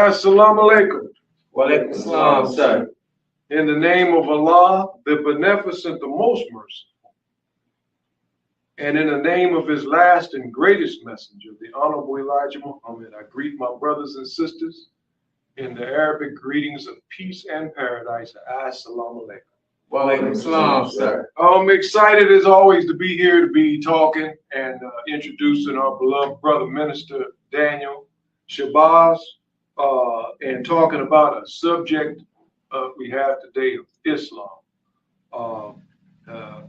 Assalamu alaikum. Wa alaikum assalam, sir. In the name of Allah, the Beneficent, the Most Merciful, and in the name of His last and greatest messenger, the Honorable Elijah Muhammad, I greet my brothers and sisters in the Arabic greetings of peace and paradise. Assalamu alaikum. Wa alaikum assalam, sir. I'm excited as always to be here, to be talking and introducing our beloved brother minister Danyel, Shabazz, and talking about a subject we have today of Islam.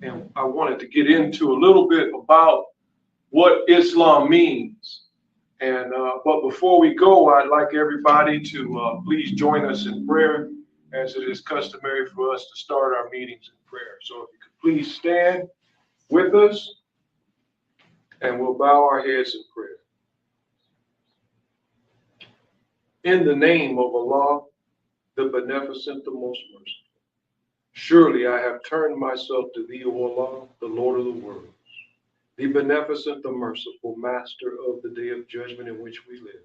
And I wanted to get into a little bit about what Islam means. And but before we go, I'd like everybody to please join us in prayer, as it is customary for us to start our meetings in prayer. So if you could please stand with us, and we'll bow our heads in prayer. In the name of Allah, the Beneficent, the Most Merciful. Surely I have turned myself to Thee, O Allah, the Lord of the worlds, the Beneficent, the Merciful, Master of the day of judgment in which we live.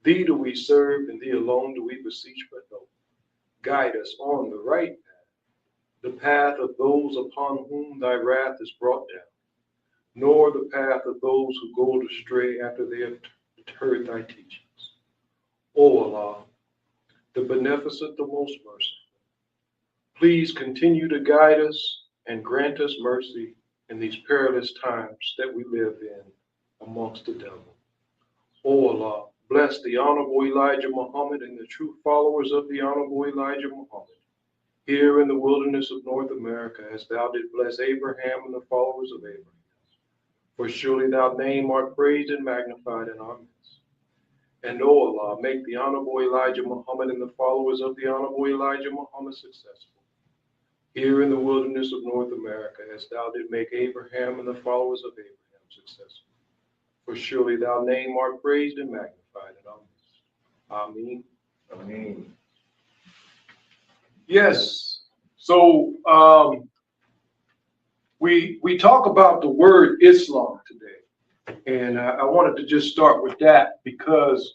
Thee do we serve, and Thee alone do we beseech for help. Guide us on the right path, the path of those upon whom Thy wrath is brought down, nor the path of those who go astray after they have heard Thy teachings. O Allah, the Beneficent, the Most Merciful, please continue to guide us and grant us mercy in these perilous times that we live in amongst the devil. O Allah, bless the Honorable Elijah Muhammad and the true followers of the Honorable Elijah Muhammad here in the wilderness of North America, as Thou did bless Abraham and the followers of Abraham. For surely Thy name art praised and magnified in our midst. And O Allah, make the Honorable Elijah Muhammad and the followers of the Honorable Elijah Muhammad successful here in the wilderness of North America, as Thou did make Abraham and the followers of Abraham successful. For surely Thy name art praised and magnified in our midst. Ameen. Ameen. Yes. So we talk about the word Islam today, and I wanted to just start with that because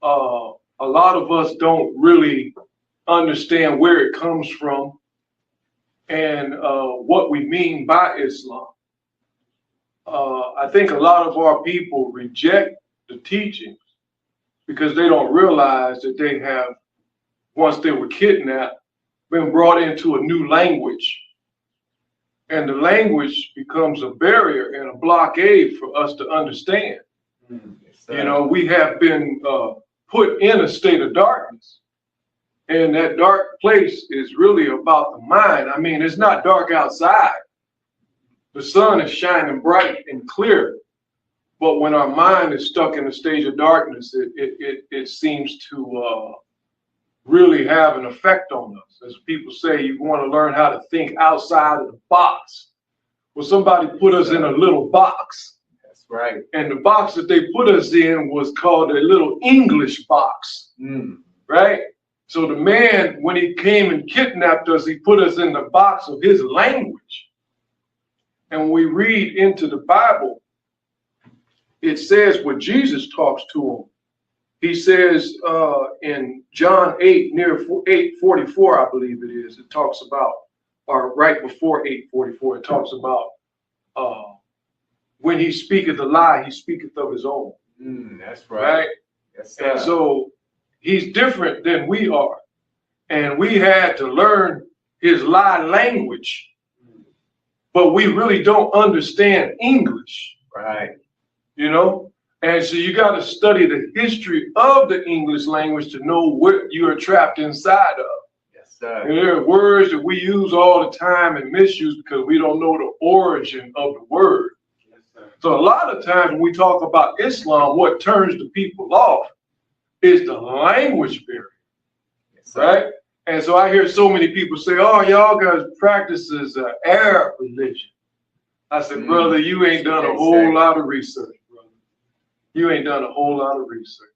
a lot of us don't really understand where it comes from and what we mean by Islam. I think a lot of our people reject the teachings because they don't realize that they have, once they were kidnapped, been brought into a new language. And the language becomes a barrier and a blockade for us to understand. You know, we have been put in a state of darkness. And that dark place is really about the mind. I mean, it's not dark outside. The sun is shining bright and clear. But when our mind is stuck in a stage of darkness, it seems to really have an effect on us. As people say, you want to learn how to think outside of the box. Well, somebody put us in a little box. That's right. And the box that they put us in was called a little English box. Right? So the man, when he came and kidnapped us, he put us in the box of his language. And when we read into the Bible, it says what Jesus talks to him. He says in John 8, near 8:44, I believe it is, it talks about, or right before 8:44, it talks about when he speaketh a lie, he speaketh of his own. That's right. Yes, sir. And so he's different than we are. And we had to learn his lie language, but we really don't understand English. Right. You know? And so you got to study the history of the English language to know what you are trapped inside of. Yes, sir. And there are words that we use all the time and misuse because we don't know the origin of the word. Yes, sir. So a lot of times when we talk about Islam, what turns the people off is the language barrier. Yes, right? And so I hear so many people say, oh, y'all guys practices Arab religion. I said, brother, you ain't done a whole lot of research. You ain't done a whole lot of research.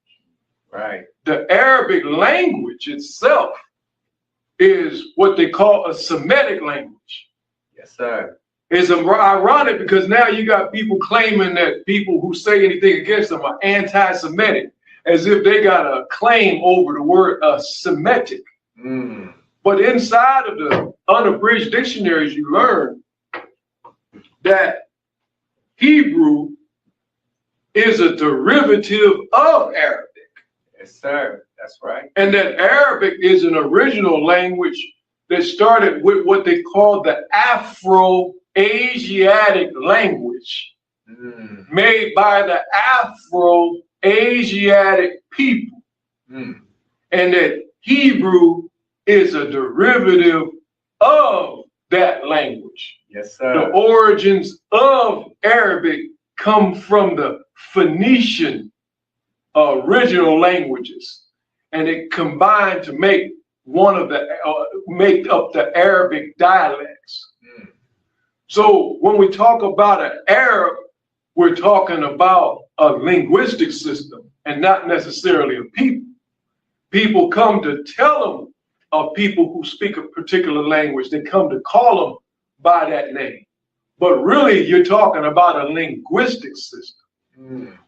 Right. The Arabic language itself is what they call a Semitic language. Yes, sir. It's ironic because now you got people claiming that people who say anything against them are anti-Semitic. as if they got a claim over the word Semitic. But inside of the unabridged dictionaries, you learn that Hebrew is a derivative of Arabic. Yes, sir. That's right. And that Arabic is an original language that started with what they call the Afro-Asiatic language, made by the Afro-Asiatic people. And that Hebrew is a derivative of that language. Yes, sir. The origins of Arabic come from the Phoenician original languages, and it combined to make one of the make up the Arabic dialects. So when we talk about an Arab, we're talking about a linguistic system and not necessarily a people. People come to tell them of people who speak a particular language. They come to call them by that name. But really, you're talking about a linguistic system.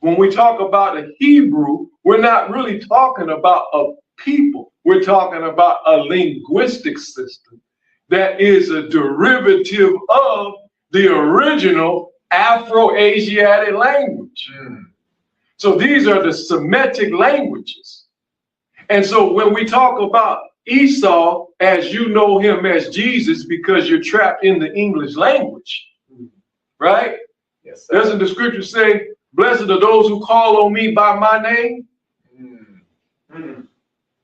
When we talk about a Hebrew, we're not really talking about a people. We're talking about a linguistic system that is a derivative of the original Afro-Asiatic language. So these are the Semitic languages. And so when we talk about Esau, as you know him as Jesus, because you're trapped in the English language, right? Yes, sir. Doesn't the scripture say, blessed are those who call on me by my name?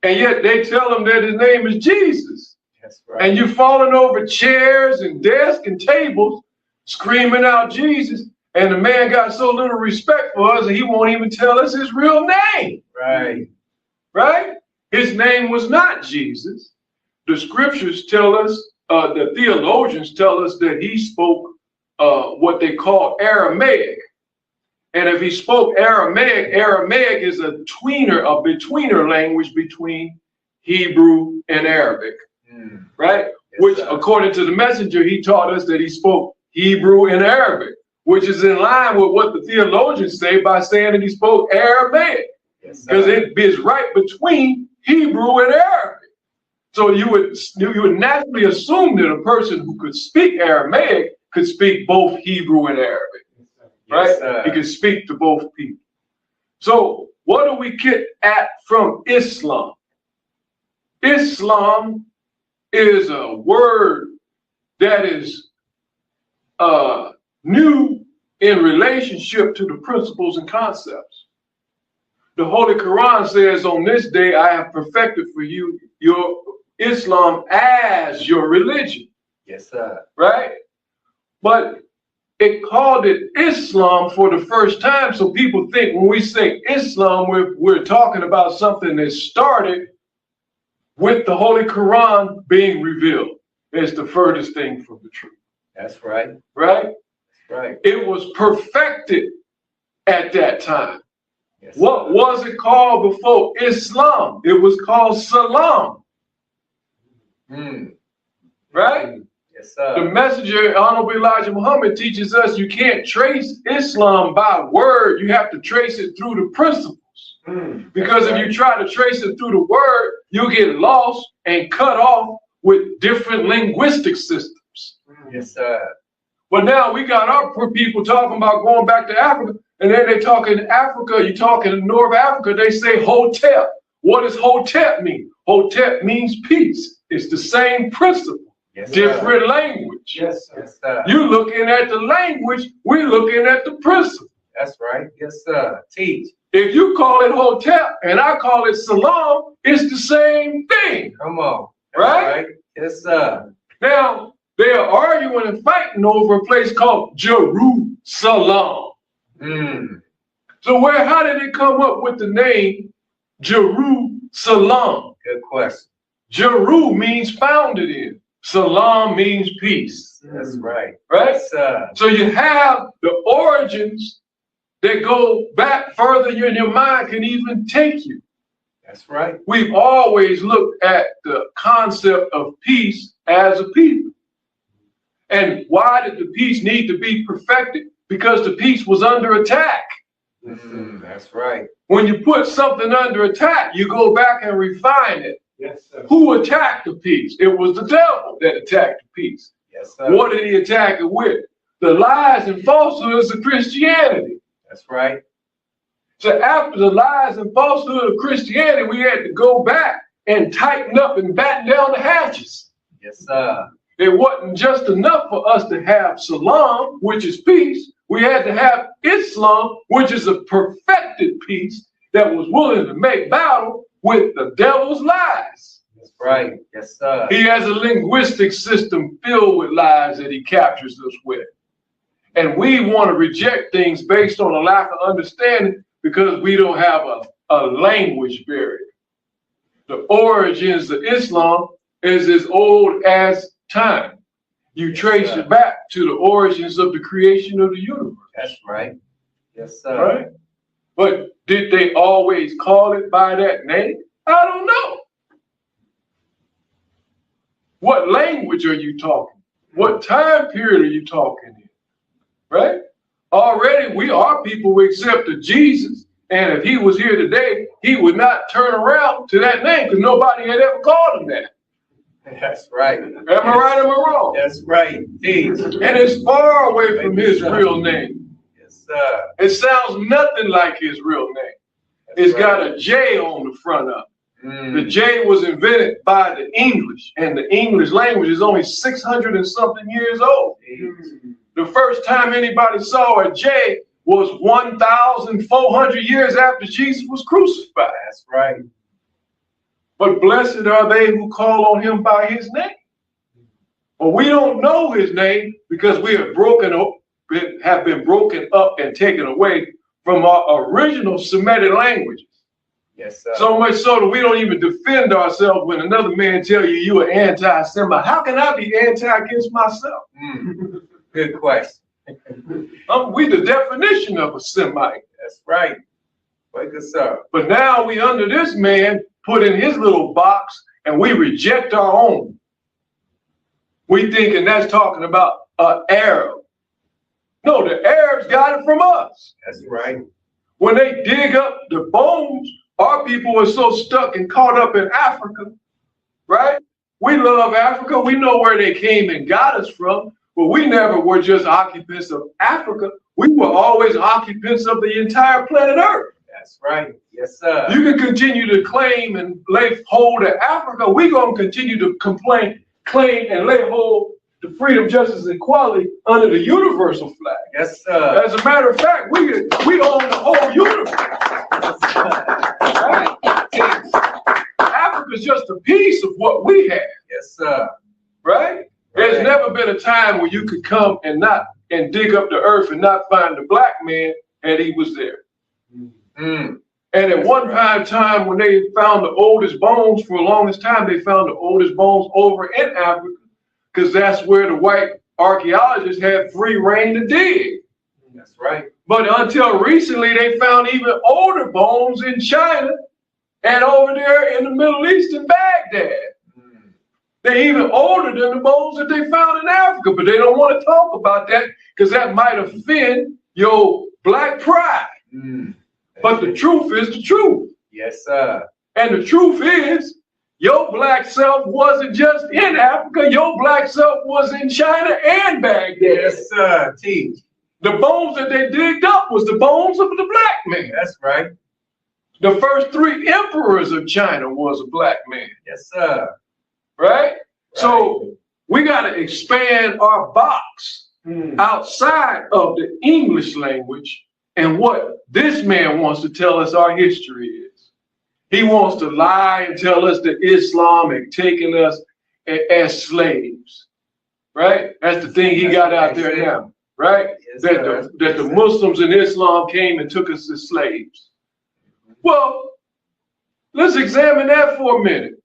And yet they tell him that his name is Jesus. That's right. And you're falling over chairs and desks and tables, screaming out Jesus. And the man got so little respect for us that he won't even tell us his real name. Right. Right? His name was not Jesus. The scriptures tell us, the theologians tell us that he spoke what they call Aramaic. And if he spoke Aramaic, Aramaic is a betweener language between Hebrew and Arabic, right? Yes, which, according to the messenger, he taught us that he spoke Hebrew and Arabic, which is in line with what the theologians say by saying that he spoke Aramaic, because it is right between Hebrew and Arabic. So you would naturally assume that a person who could speak Aramaic could speak both Hebrew and Arabic. Right? Yes, he can speak to both people. So what do we get at from Islam? Islam is a word that is new in relationship to the principles and concepts. The Holy Quran says, on this day I have perfected for you your Islam as your religion. Yes, sir. Right? But it called it Islam for the first time, so people think when we say Islam, we're talking about something that started with the Holy Quran being revealed. It's the furthest thing from the truth. That's right. Right? That's right. It was perfected at that time. Yes, what was it called before Islam? It was called Salam. Right? Yes, sir. The messenger, Honorable Elijah Muhammad, teaches us you can't trace Islam by word. You have to trace it through the principles. Because if you try to trace it through the word, you'll get lost and cut off with different linguistic systems. Yes, sir. But now we got our poor people talking about going back to Africa, and then they talk in Africa, you talk in North Africa, they say Hotep. What does Hotep mean? Hotep means peace. It's the same principle. Yes, different language. Yes, sir. You looking at the language, we're looking at the principle. That's right. Yes, sir. Teach. If you call it Hotep and I call it Salam, it's the same thing. Come on. Right? Yes, sir. Now, they are arguing and fighting over a place called Jerusalem. So how did it come up with the name Jerusalem? Good question. Jeru means founded in. Salam means peace. That's right. Right? Yes, sir. So you have the origins that go back further than your mind can even take you. That's right. We've always looked at the concept of peace as a people. And why did the peace need to be perfected? Because the peace was under attack. That's right. When you put something under attack, you go back and refine it. Yes, sir. Who attacked the peace? It was the devil that attacked the peace. Yes, sir. What did he attack it with? The lies and falsehoods of Christianity. That's right. So after the lies and falsehood of Christianity, we had to go back and tighten up and batten down the hatches. Yes, sir. It wasn't just enough for us to have salam, which is peace. We had to have Islam, which is a perfected peace that was willing to make battle with the devil's lies. That's right. Yes, sir. He has a linguistic system filled with lies that he captures us with. And we want to reject things based on a lack of understanding because we don't have a language barrier. The origins of Islam is as old as time. You trace it back to the origins of the creation of the universe. That's right. Yes, sir. Right? But did they always call it by that name? I don't know. What language are you talking? What time period are you talking in? Right? Already our people who accepted Jesus, and if he was here today, he would not turn around to that name because nobody had ever called him that. That's right. Am I right or am I wrong? That's right. Teach. And it's far away from his real name. Yes, sir. It sounds nothing like his real name. It's got a J on the front of it. The J was invented by the English, and the English language is only 600 and something years old. The first time anybody saw a J was 1,400 years after Jesus was crucified. That's right. But blessed are they who call on him by his name. Well, we don't know his name because we have been broken up and taken away from our original Semitic languages. Yes, sir. So much so that we don't even defend ourselves when another man tells you you are anti-Semite. How can I be anti against myself? Good question. We the definition of a Semite. That's right. Wake us up. But now we under this man put in his little box and we reject our own. We thinking that's talking about an Arab. No, the Arabs got it from us. That's right. When they dig up the bones, our people are so stuck and caught up in Africa, right? We love Africa. We know where they came and got us from, but we never were just occupants of Africa. We were always occupants of the entire planet Earth. That's right. Yes, sir. You can continue to claim and lay hold of Africa. We're going to continue to claim and lay hold to freedom, justice, and equality under the universal flag. Yes, sir. As a matter of fact, we own the whole universe. Right? Africa's just a piece of what we have. Yes, sir. Right? There's never been a time where you could come and dig up the earth and not find the black man, and he was there. And at one time when they found the oldest bones, for the longest time, they found the oldest bones over in Africa, because that's where the white archaeologists had free reign to dig. That's right. But until recently, they found even older bones in China and over there in the Middle East in Baghdad. They're even older than the bones that they found in Africa, but they don't want to talk about that because that might offend your black pride. But the truth is the truth. Yes, sir. And the truth is, your black self wasn't just in Africa, your black self was in China and Baghdad. Yes, sir. Teach. The bones that they digged up was the bones of the black man. That's right. The first 3 emperors of China was a black man. Yes, sir. Right? So we got to expand our box outside of the English language and what this man wants to tell us our history is. He wants to lie and tell us that Islam had taken us as slaves. Right? That's the thing he got out there now. Right? Yes, that the Muslims in Islam came and took us as slaves. Well, let's examine that for a minute.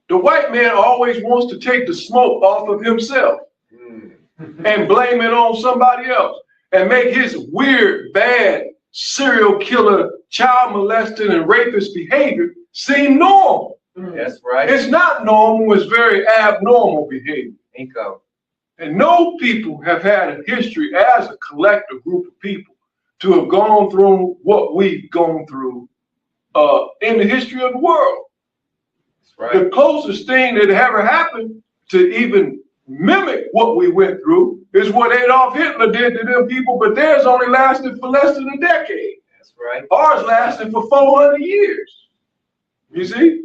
The white man always wants to take the smoke off of himself and blame it on somebody else and make his weird, bad, serial killer, child molesting, and rapist behavior seem normal. That's right. It's not normal, it's very abnormal behavior. Inco. And no people have had a history as a collective group of people to have gone through what we've gone through in the history of the world. That's right. The closest thing that ever happened to even mimic what we went through is what Adolf Hitler did to them people, but theirs only lasted for less than a decade. That's right. Ours lasted for 400 years. You see?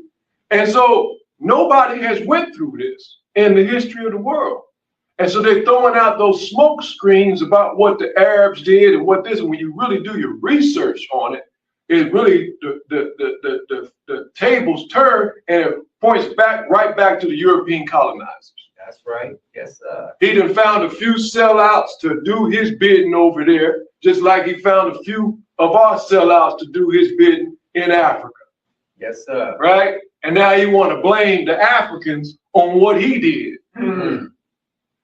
And so nobody has went through this in the history of the world. And so they're throwing out those smoke screens about what the Arabs did and what this, and when you really do your research on it, it really, the tables turn and it points back right back to the European colonizers. That's right. Yes, sir. He done found a few sellouts to do his bidding over there, just like he found a few of our sellouts to do his bidding in Africa. Yes, sir. Right? And now you want to blame the Africans on what he did. Mm-hmm.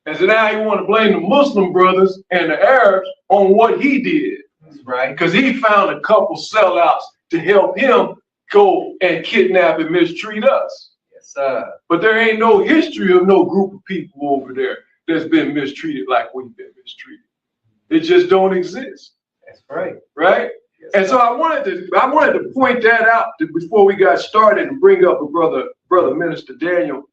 And so now you want to blame the Muslim brothers and the Arabs on what he did. That's right. Because he found a couple sellouts to help him go and kidnap and mistreat us. Yes, sir. But there ain't no history of no group of people over there that's been mistreated like we've been mistreated. It just don't exist. That's right. Right? Yes, and so I wanted to point that out before we got started and bring up a brother Minister Daniel,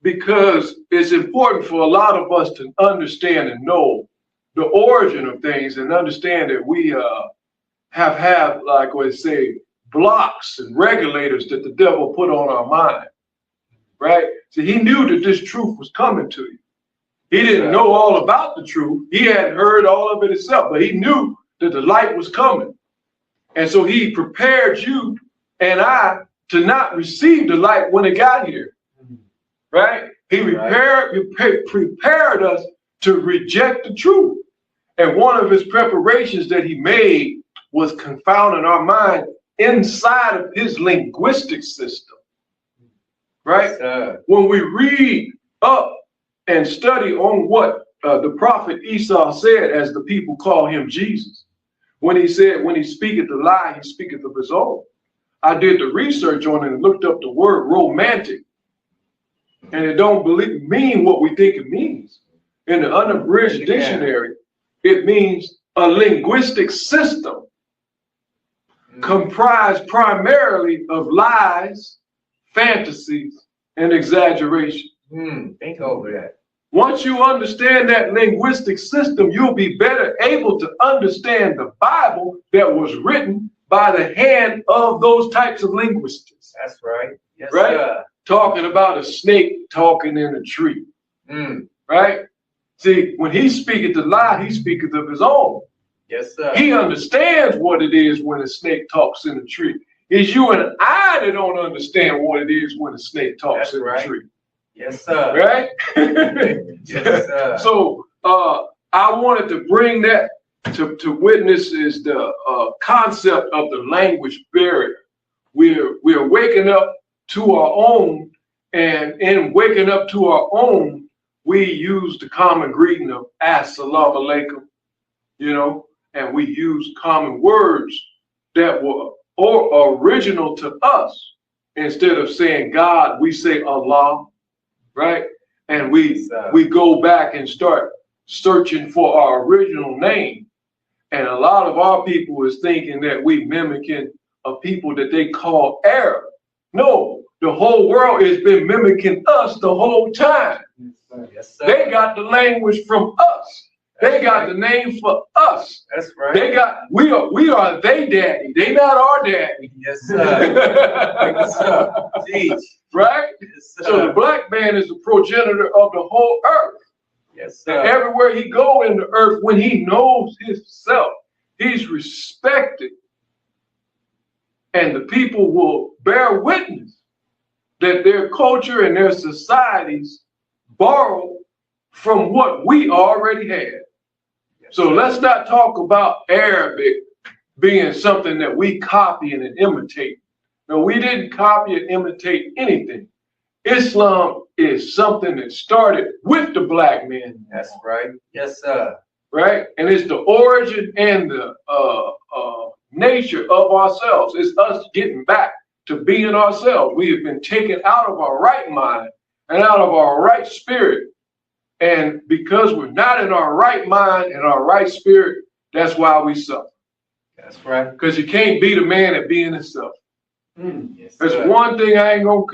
because it's important for a lot of us to understand and know the origin of things and understand that we have had, like we say, blocks and regulators that the devil put on our mind. Right? So he knew that this truth was coming to you. He didn't know all about the truth. He hadn't heard all of it himself, but he knew that the light was coming. And so he prepared you and I to not receive the light when it got here. Right? He prepared us to reject the truth. And one of his preparations that he made was confounding our mind inside of his linguistic system. Right? Yes, when we read up and study on what the prophet Esau said, as the people call him Jesus, when he said, when he speaketh a lie, he speaketh of his own. I did the research on it and looked up the word romantic. And it don't mean what we think it means. In the unabridged dictionary, it means a linguistic system comprised primarily of lies, fantasies, and exaggeration. Think over that. Once you understand that linguistic system, you'll be better able to understand the Bible that was written by the hand of those types of linguists. That's right. Yes, right? Sir. Talking about a snake talking in a tree. Right? See, when he speaketh a lie, he speaketh of his own. Yes, sir. He understands what it is when a snake talks in a tree. It's you and I that don't understand what it is when a snake talks in a tree. Yes, sir. Right? Yes, sir. So I wanted to bring that to witness is the concept of the language barrier. We're waking up to our own, and in waking up to our own, we use the common greeting of Assalamu alaikum, you know, and we use common words that were original to us. Instead of saying God, we say Allah, right? And we go back and start searching for our original name. And a lot of our people is thinking that we mimicking a people that they call Arab. No, the whole world has been mimicking us the whole time. Yes, sir. They got the language from us. They got the name for us. That's right. They got we are they daddy. They not our daddy. Yes, sir. Yes, sir. Teach. Right? Yes, sir. So the black man is the progenitor of the whole earth. Yes, sir. And everywhere he go in the earth, when he knows himself, he's respected. And the people will bear witness that their culture and their societies borrow from what we already had. So let's not talk about Arabic being something that we copy and imitate. No, we didn't copy and imitate anything. Islam is something that started with the black men. That's right. Yes, sir. Right? And it's the origin and the nature of ourselves. It's us getting back to being ourselves. We have been taken out of our right mind and out of our right spirit. And because we're not in our right mind and our right spirit, that's why we suffer. That's right. Because you can't beat a man at being himself. Yes, There's sir. one thing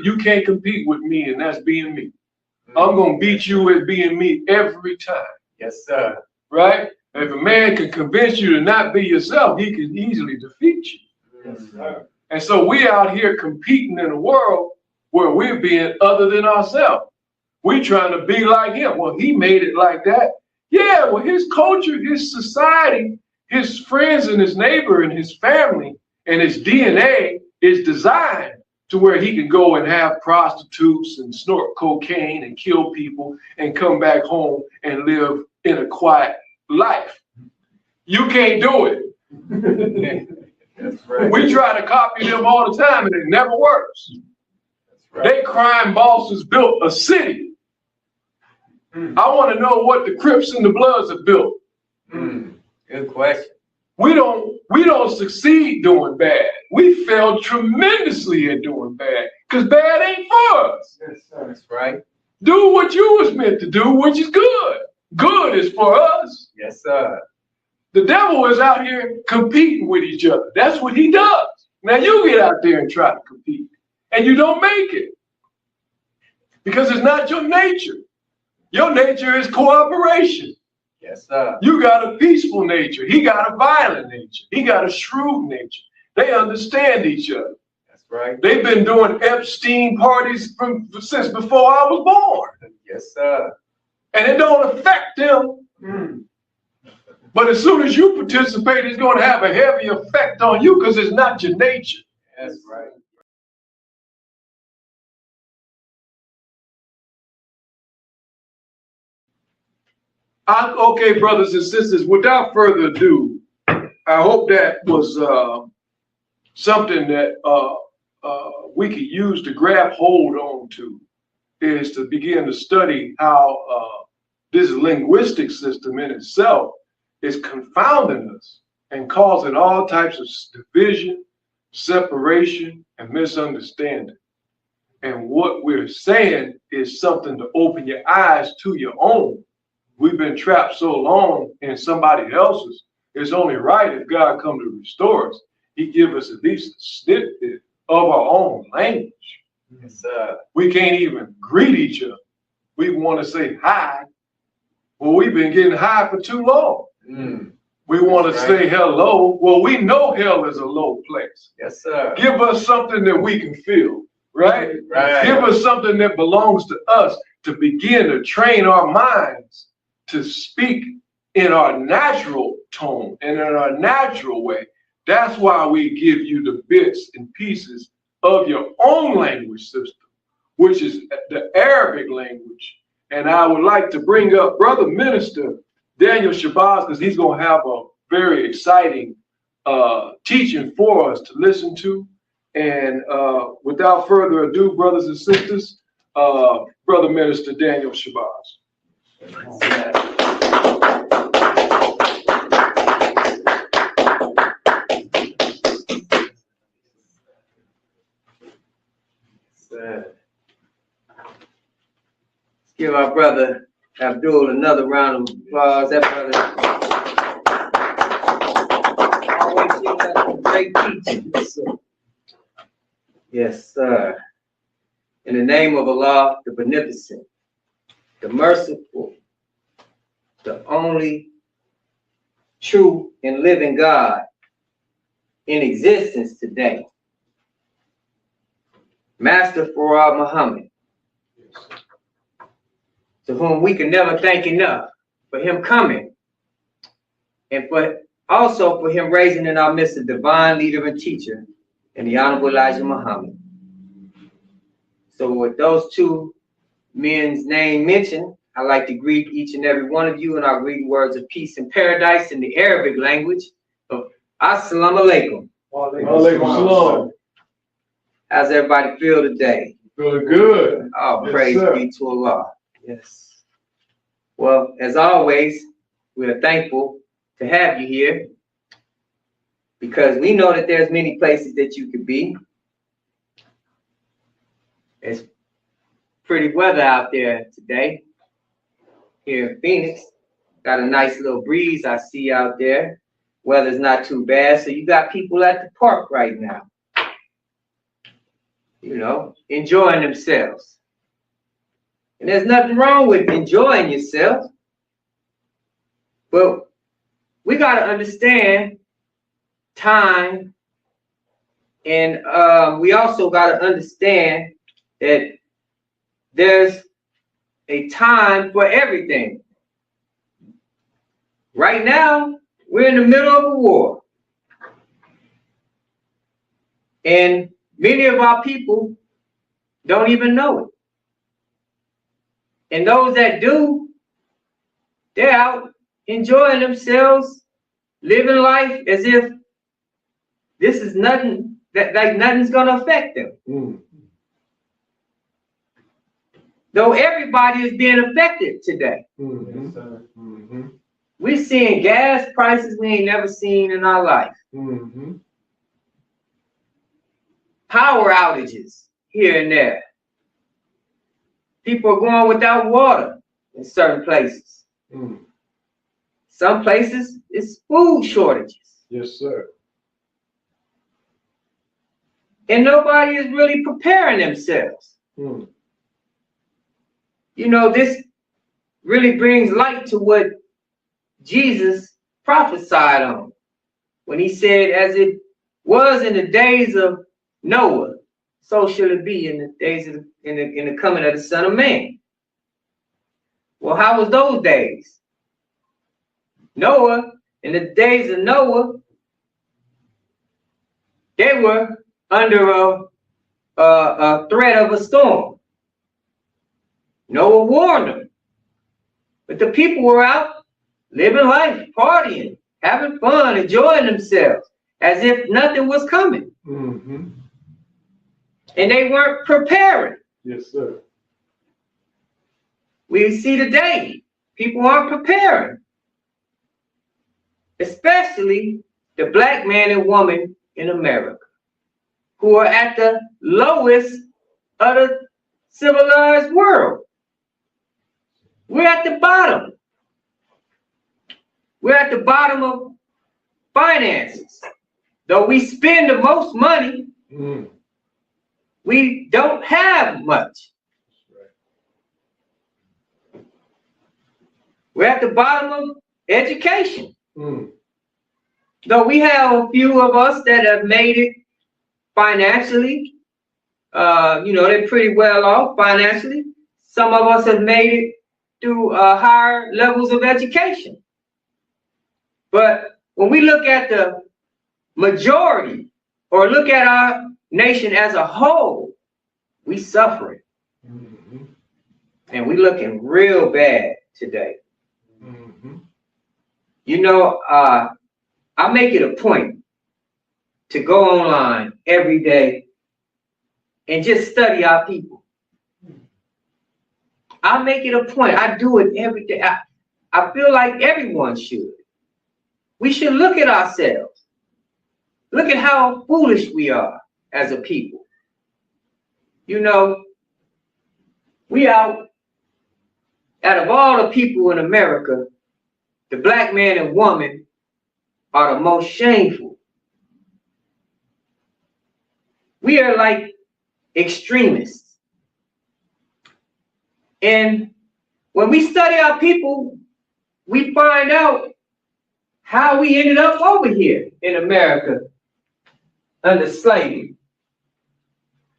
you can't compete with me, and that's being me. I'm going to beat you at being me every time. Yes, sir. Right? If a man can convince you to not be yourself, he can easily defeat you. Yes, sir. And so we out here competing in a world where we're being other than ourselves. We trying to be like him. Well, he made it like that. Yeah, well, his culture, his society, his friends and his neighbor and his family and his DNA is designed to where he can go and have prostitutes and snort cocaine and kill people and come back home and live in a quiet life. You can't do it. That's right. We try to copy them all the time and it never works. That's right. They crime bosses built a city. I want to know what the Crips and the Bloods have built. Good question. We don't succeed doing bad. We fail tremendously at doing bad because bad ain't for us. Yes, sir. That's right. Do what you was meant to do, which is good. Good is for us. Yes, sir. The devil is out here competing with each other. That's what he does. Now you get out there and try to compete and you don't make it because it's not your nature. Your nature is cooperation. Yes, sir. You got a peaceful nature. He got a violent nature. He got a shrewd nature. They understand each other. That's right. They've been doing Epstein parties since before I was born. Yes, sir. And it don't affect them. But as soon as you participate, it's going to have a heavy effect on you because it's not your nature. That's right. Okay, brothers and sisters, without further ado, I hope that was something that we could use to grab hold on to, is to begin to study how this linguistic system in itself is confounding us and causing all types of division, separation, and misunderstanding. And what we're saying is something to open your eyes to your own. We've been trapped so long in somebody else's. It's only right if God come to restore us, he give us at least a snippet of our own language. Yes, we can't even greet each other. We want to say hi. Well, we've been getting high for too long. We want to say hello. Well, we know hell is a low place. Yes, sir. Give us something that we can feel, right? Right. Give us something that belongs to us to begin to train our minds to speak in our natural tone and in our natural way. That's why we give you the bits and pieces of your own language system, which is the Arabic language. And I would like to bring up Brother Minister Danyel Shabazz, because he's going to have a very exciting teaching for us to listen to. And without further ado, brothers and sisters, Brother Minister Danyel Shabazz. Let's give our brother Abdul another round of applause. That brother always gives us great teaching. Yes, sir. In the name of Allah, the Beneficent, the Merciful, the only true and living God in existence today, Master Farad Muhammad, to whom we can never thank enough for him coming, and also for him raising in our midst a divine leader and teacher in the Honorable Elijah Muhammad. So with those two men's name mentioned, I'd like to greet each and every one of you in our greeting words of peace and paradise in the Arabic language of Assalamu alaikum. Wa alaikum salam. How's everybody feel today? Feeling good. Oh, Yes, praise sir. be to Allah. Yes. Well, as always, we are thankful to have you here because we know that there's many places that you could be. It's pretty weather out there today here in Phoenix. Got a nice little breeze I see out there. weather's not too bad, so you got people at the park right now, you know, enjoying themselves. And there's nothing wrong with enjoying yourself, but we got to understand time, and we also got to understand that there's a time for everything. Right now, we're in the middle of a war. And many of our people don't even know it. And those that do, they're out enjoying themselves, living life as if this is nothing, that like nothing's gonna affect them. Mm. Though everybody is being affected today. Mm-hmm. Mm-hmm. We're seeing gas prices we ain't never seen in our life. Mm-hmm. Power outages here and there. People are going without water in certain places. Mm. Some places it's food shortages. Yes, sir. And nobody is really preparing themselves. Mm. You know, this really brings light to what Jesus prophesied on when he said, as it was in the days of Noah, so shall it be in the days of in the coming of the Son of Man. Well, how was those days? Noah, in the days of Noah, they were under a threat of a storm. Noah warned them. But the people were out living life, partying, having fun, enjoying themselves, as if nothing was coming. Mm-hmm. And they weren't preparing. Yes, sir. We see today, people aren't preparing. Especially the black man and woman in America, who are at the lowest of the civilized world. We're at the bottom. We're at the bottom of finances. Though we spend the most money, we don't have much. We're at the bottom of education. Though we have a few of us that have made it financially, you know, they're pretty well off financially. Some of us have made it through higher levels of education. But when we look at the majority or look at our nation as a whole, we suffering. And we looking real bad today. You know, I make it a point to go online every day and just study our people. I make it a point. I do it every day. I feel like everyone should. We should look at ourselves. Look at how foolish we are as a people. You know, we out, out of all the people in America, the black man and woman are the most shameful. We are like extremists. And when we study our people, we find out how we ended up over here in America under slavery.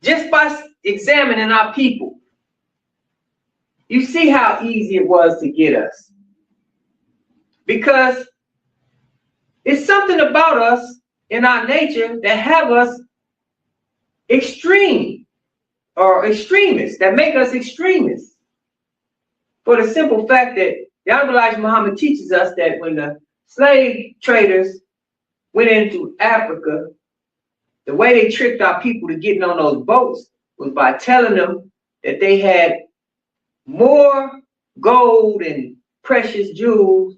Just by examining our people, you see how easy it was to get us. Because it's something about us in our nature that have us extreme or extremists, that make us extremists. For the simple fact that the Honorable Elijah Muhammad teaches us that when the slave traders went into Africa, the way they tricked our people to getting on those boats was by telling them that they had more gold and precious jewels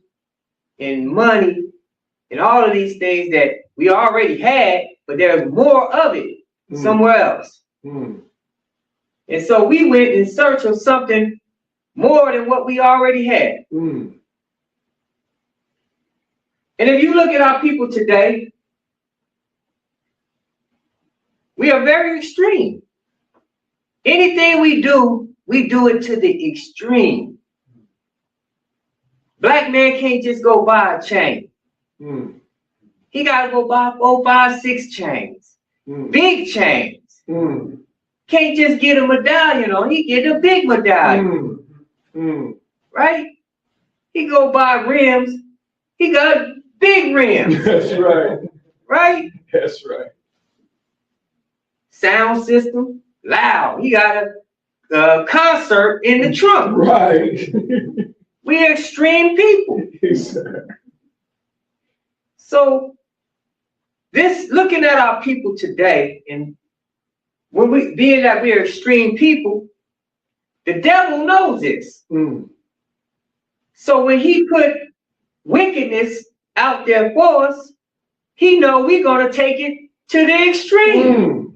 and money and all of these things that we already had, but there's more of it somewhere else. And so we went in search of something more than what we already had. And if you look at our people today, we are very extreme. Anything we do it to the extreme. Black man can't just go buy a chain. He got to go buy 4, 5, 6 chains. Big chains. Can't just get a medallion on. He get a big medallion. Right? He go buy rims. He got big rims. That's right. Right? That's right. Sound system, loud. He got a concert in the trunk. Right. We're extreme people. So this, looking at our people today, and when we, being that we're extreme people, the devil knows this. So when he put wickedness out there for us, he know we're gonna take it to the extreme.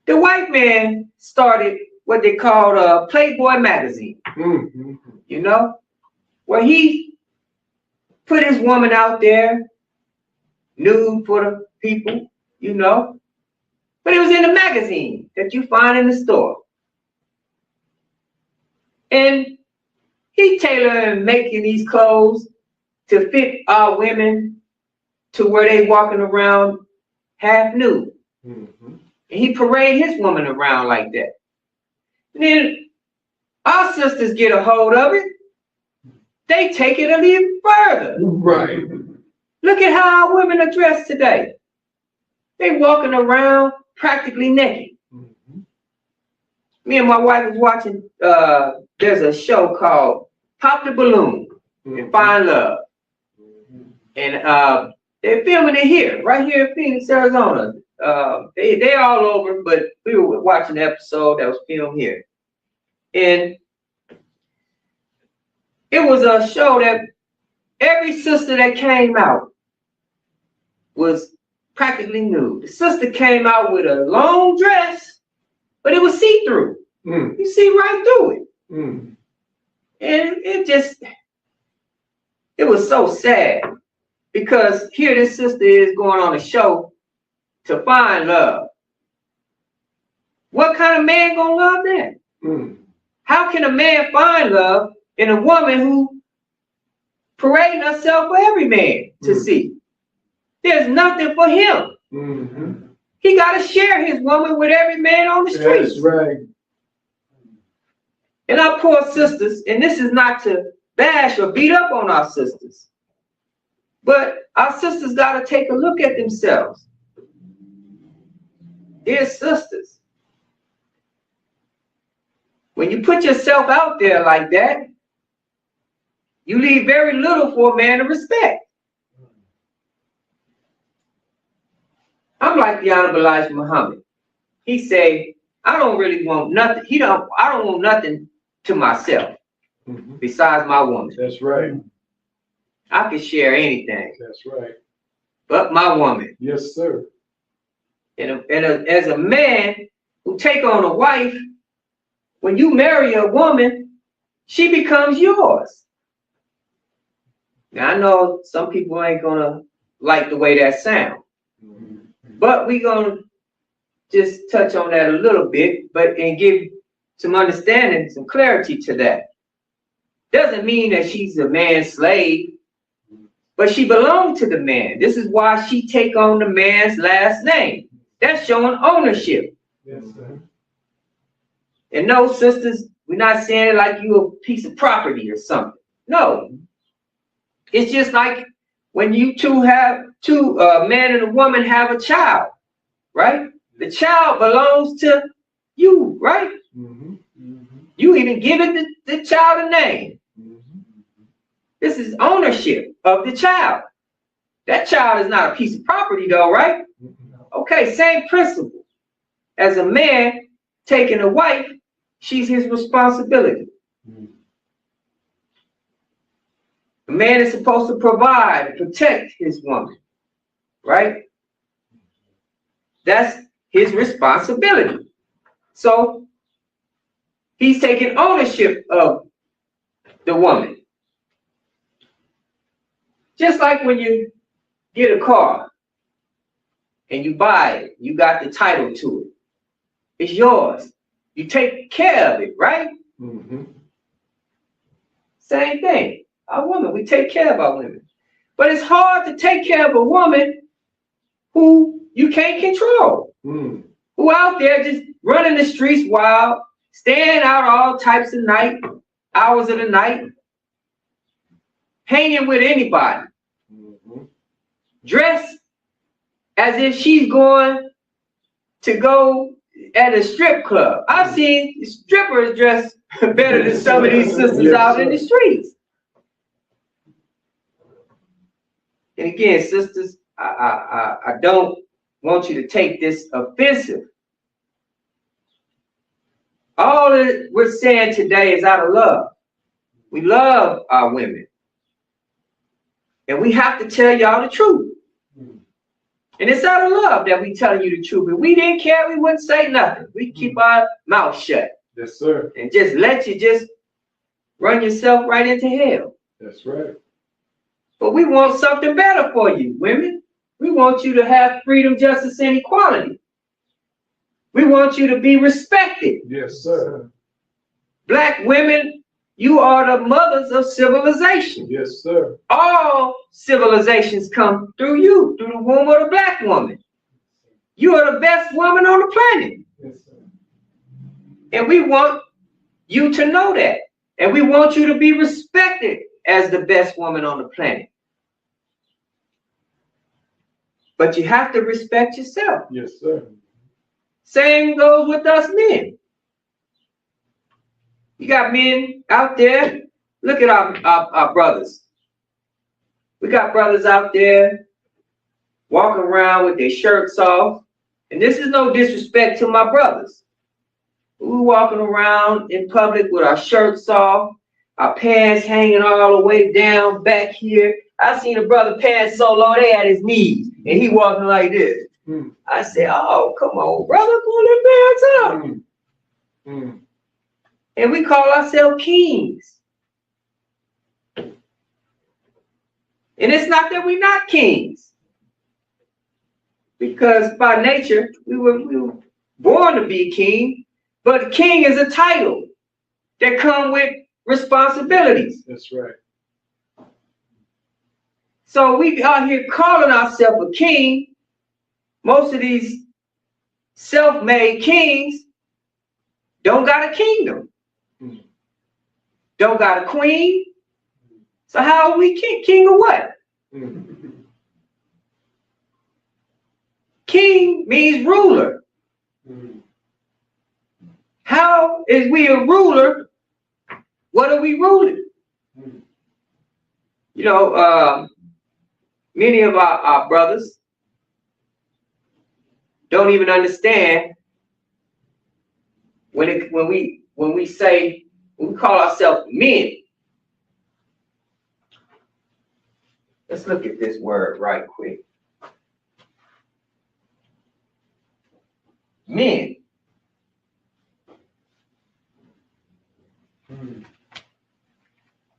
The white man started what they called Playboy magazine. You know, where he put his woman out there, nude for the people, you know. But it was in a magazine that you find in the store. And he tailored and making these clothes to fit our women to where they walking around half nude. And he parade his woman around like that. And then our sisters get a hold of it. They take it a little further. Right. Look at how our women are dressed today. They walking around practically naked. Me and my wife was watching, there's a show called Pop the Balloon and Find Love. And they're filming it here, right here in Phoenix, Arizona. They all over, but we were watching the episode that was filmed here. And it was a show that every sister that came out was practically nude. The sister came out with a long dress, but it was see-through. You see right through it. And it was so sad, because here this sister is going on a show to find love. What kind of man gonna love that? How can a man find love in a woman who parading herself for every man to see? There's nothing for him. He got to share his woman with every man on the street. That's right. And our poor sisters, and this is not to bash or beat up on our sisters, but our sisters got to take a look at themselves. Dear sisters, when you put yourself out there like that, you leave very little for a man to respect. I'm like the Honorable Elijah Muhammad. He say, I don't really want nothing. I don't want nothing to myself besides my woman. That's right. I can share anything. That's right. But my woman. Yes, sir. And as a man who take on a wife, when you marry a woman, she becomes yours. Now I know some people ain't gonna like the way that sounds, but we gonna just touch on that a little bit, and give some understanding, some clarity to that. Doesn't mean that she's a man's slave, but she belongs to the man. This is why she take on the man's last name. That's showing ownership. Yes, sir. And no, sisters, we're not saying it like you a piece of property or something. No. It's just like when you a man and a woman have a child, right? The child belongs to you, right? You even give it the child a name. This is ownership of the child. That child is not a piece of property though, right? Okay, same principle. As a man taking a wife, she's his responsibility. A man is supposed to provide and protect his woman, right? That's his responsibility. So he's taking ownership of the woman. Just like when you get a car and you buy it, you got the title to it. It's yours. You take care of it, right? Mm-hmm. Same thing. Our women, we take care of our women. But it's hard to take care of a woman who you can't control. Mm. Who out there just running the streets wild, staying out all types of hours of the night, hanging with anybody, dressed as if she's going to go at a strip club. I've seen strippers dressed better than some of these sisters out in the streets. And again, sisters, I don't want you to take this offensive. All that we're saying today is out of love. We love our women. And we have to tell y'all the truth. And it's out of love that we telling you the truth. If we didn't care, we wouldn't say nothing. We'd keep our mouth shut. Yes, sir. And just let you just run yourself right into hell. That's right. But we want something better for you, women. We want you to have freedom, justice, and equality. We want you to be respected. Yes, sir. Black women, you are the mothers of civilization. Yes, sir. All civilizations come through you, through the womb of the black woman. You are the best woman on the planet. Yes, sir. And we want you to know that. And we want you to be respected as the best woman on the planet. But you have to respect yourself. Yes, sir. Same goes with us men. You got men out there. Look at our brothers. We got brothers out there walking around with their shirts off. And this is no disrespect to my brothers. We're walking around in public with our shirts off, our pants hanging all the way down back here. I seen a brother pants so low they had his knees, and he walking like this. I said, "Oh, come on, brother, pull them pants up." And we call ourselves kings. And it's not that we're not kings, because by nature we were born to be king. But king is a title that comes with responsibilities. That's right. So we out here calling ourselves a king. Most of these self-made kings don't got a kingdom. Don't got a queen. So how are we king? King of what? King means ruler. How is we a ruler? What are we ruling? You know, many of our brothers don't even understand when we call ourselves men. Let's look at this word right quick. Men.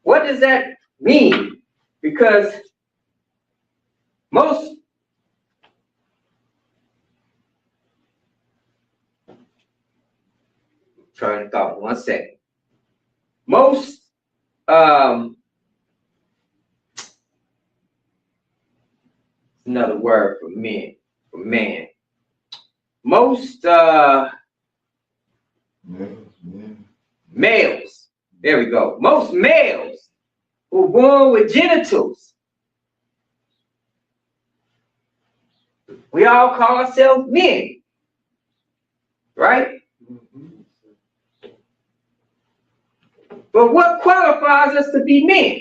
What does that mean? Because most trying to thought 1 second. Most another word for men, for man. Most males, there we go. Most males who are born with genitals, we all call ourselves men, right? But what qualifies us to be men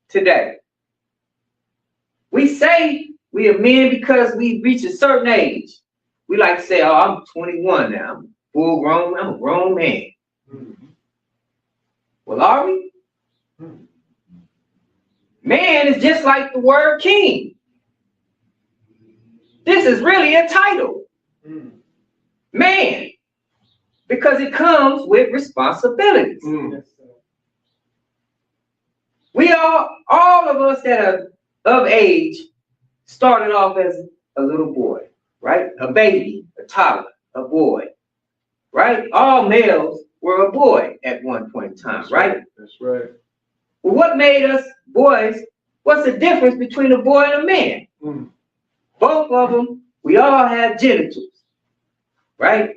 today? We say we are men because we reach a certain age. We like to say, "Oh, I'm 21 now. I'm full grown. I'm a grown man." Well, are we? Man is just like the word king. This is really a title. Man. Because it comes with responsibilities. We all of us that are of age started off as a little boy, right? A baby, a toddler, a boy, right? All males were a boy at one point in time, right? That's right. Well, what made us boys? What's the difference between a boy and a man? Both of them, we all have genitals, right?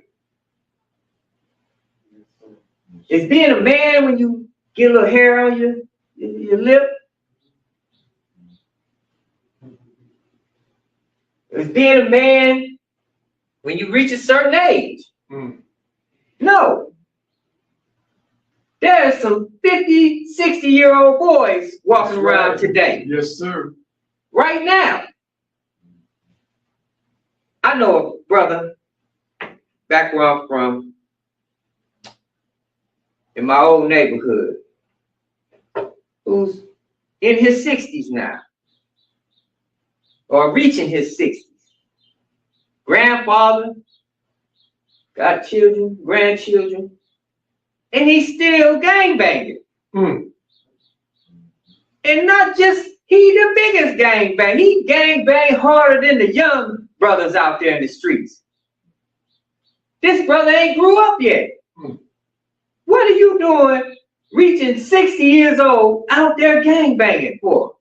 Is being a man when you get a little hair on your lip? Is being a man when you reach a certain age? No. There's some 50, 60-year-old boys walking around today. Yes, sir. Right now. I know a brother back where I'm from, in my old neighborhood, who's in his 60s now, or reaching his 60s. Grandfather, got children, grandchildren, and he's still gangbanging. And not just he the biggest gangbang, he gangbang harder than the young brothers out there in the streets. This brother ain't grew up yet. What are you doing reaching 60 years old out there gangbanging for?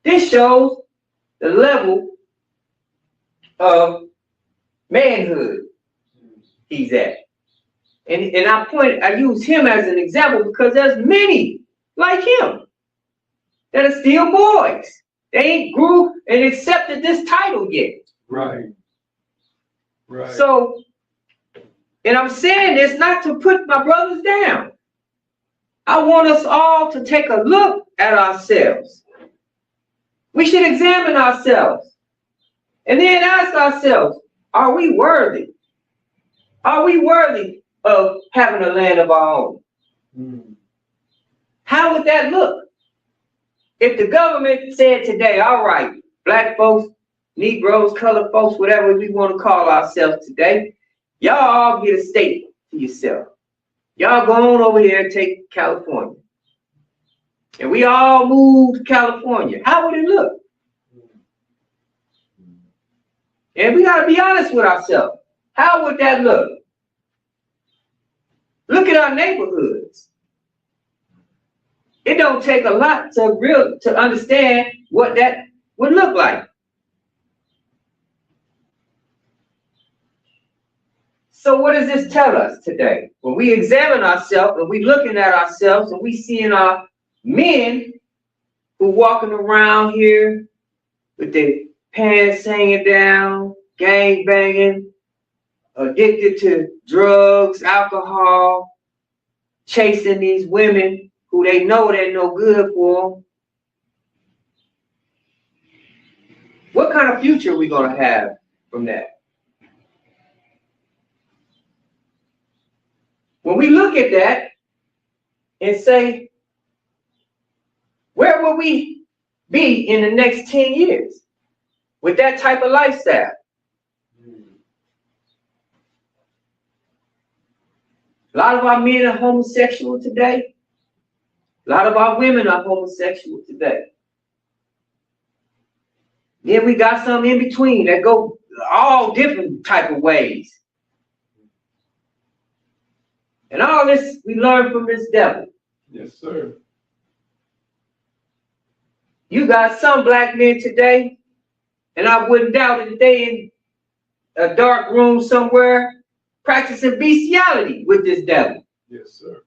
This shows the level of manhood he's at. And I use him as an example because there's many like him that are still boys. They ain't grew and accepted this title yet. Right. Right. So, and I'm saying this not to put my brothers down. I want us all to take a look at ourselves. We should examine ourselves and then ask ourselves, are we worthy? Are we worthy of having a land of our own? How would that look? If the government said today, all right, black folks, Negroes, colored folks, whatever we want to call ourselves today, y'all all get a state to yourself. Y'all go on over here and take California. And we all move to California. How would it look? And we got to be honest with ourselves. How would that look? Look at our neighborhoods. It don't take a lot to understand what that would look like. So what does this tell us today? When we examine ourselves and we looking at ourselves and we seeing our men who walking around here with their pants hanging down, gang banging, addicted to drugs, alcohol, chasing these women who they know they're no good for them. What kind of future are we going to have from that? When we look at that and say, where will we be in the next 10 years with that type of lifestyle? A lot of our men are homosexual today. A lot of our women are homosexual today. Then we got some in between that go all different type of ways. And all this we learn from this devil. Yes, sir. You got some black men today, and I wouldn't doubt it, that they in a dark room somewhere practicing bestiality with this devil. Yes, sir.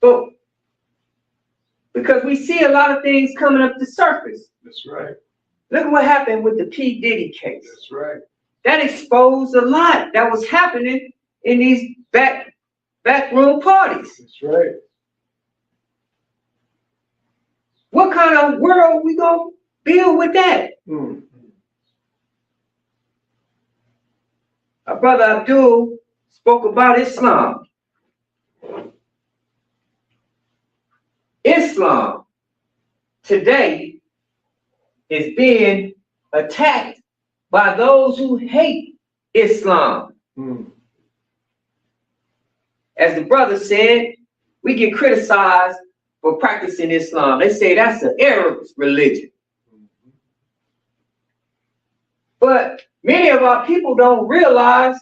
But because we see a lot of things coming up to surface. That's right. Look at what happened with the P. Diddy case. That's right. That exposed a lot that was happening in these backroom parties. That's right. What kind of world we gonna build with that? Our brother Abdul spoke about Islam. Islam today is being attacked by those who hate Islam. As the brother said, we get criticized for practicing Islam. They say that's an Arab religion. But many of our people don't realize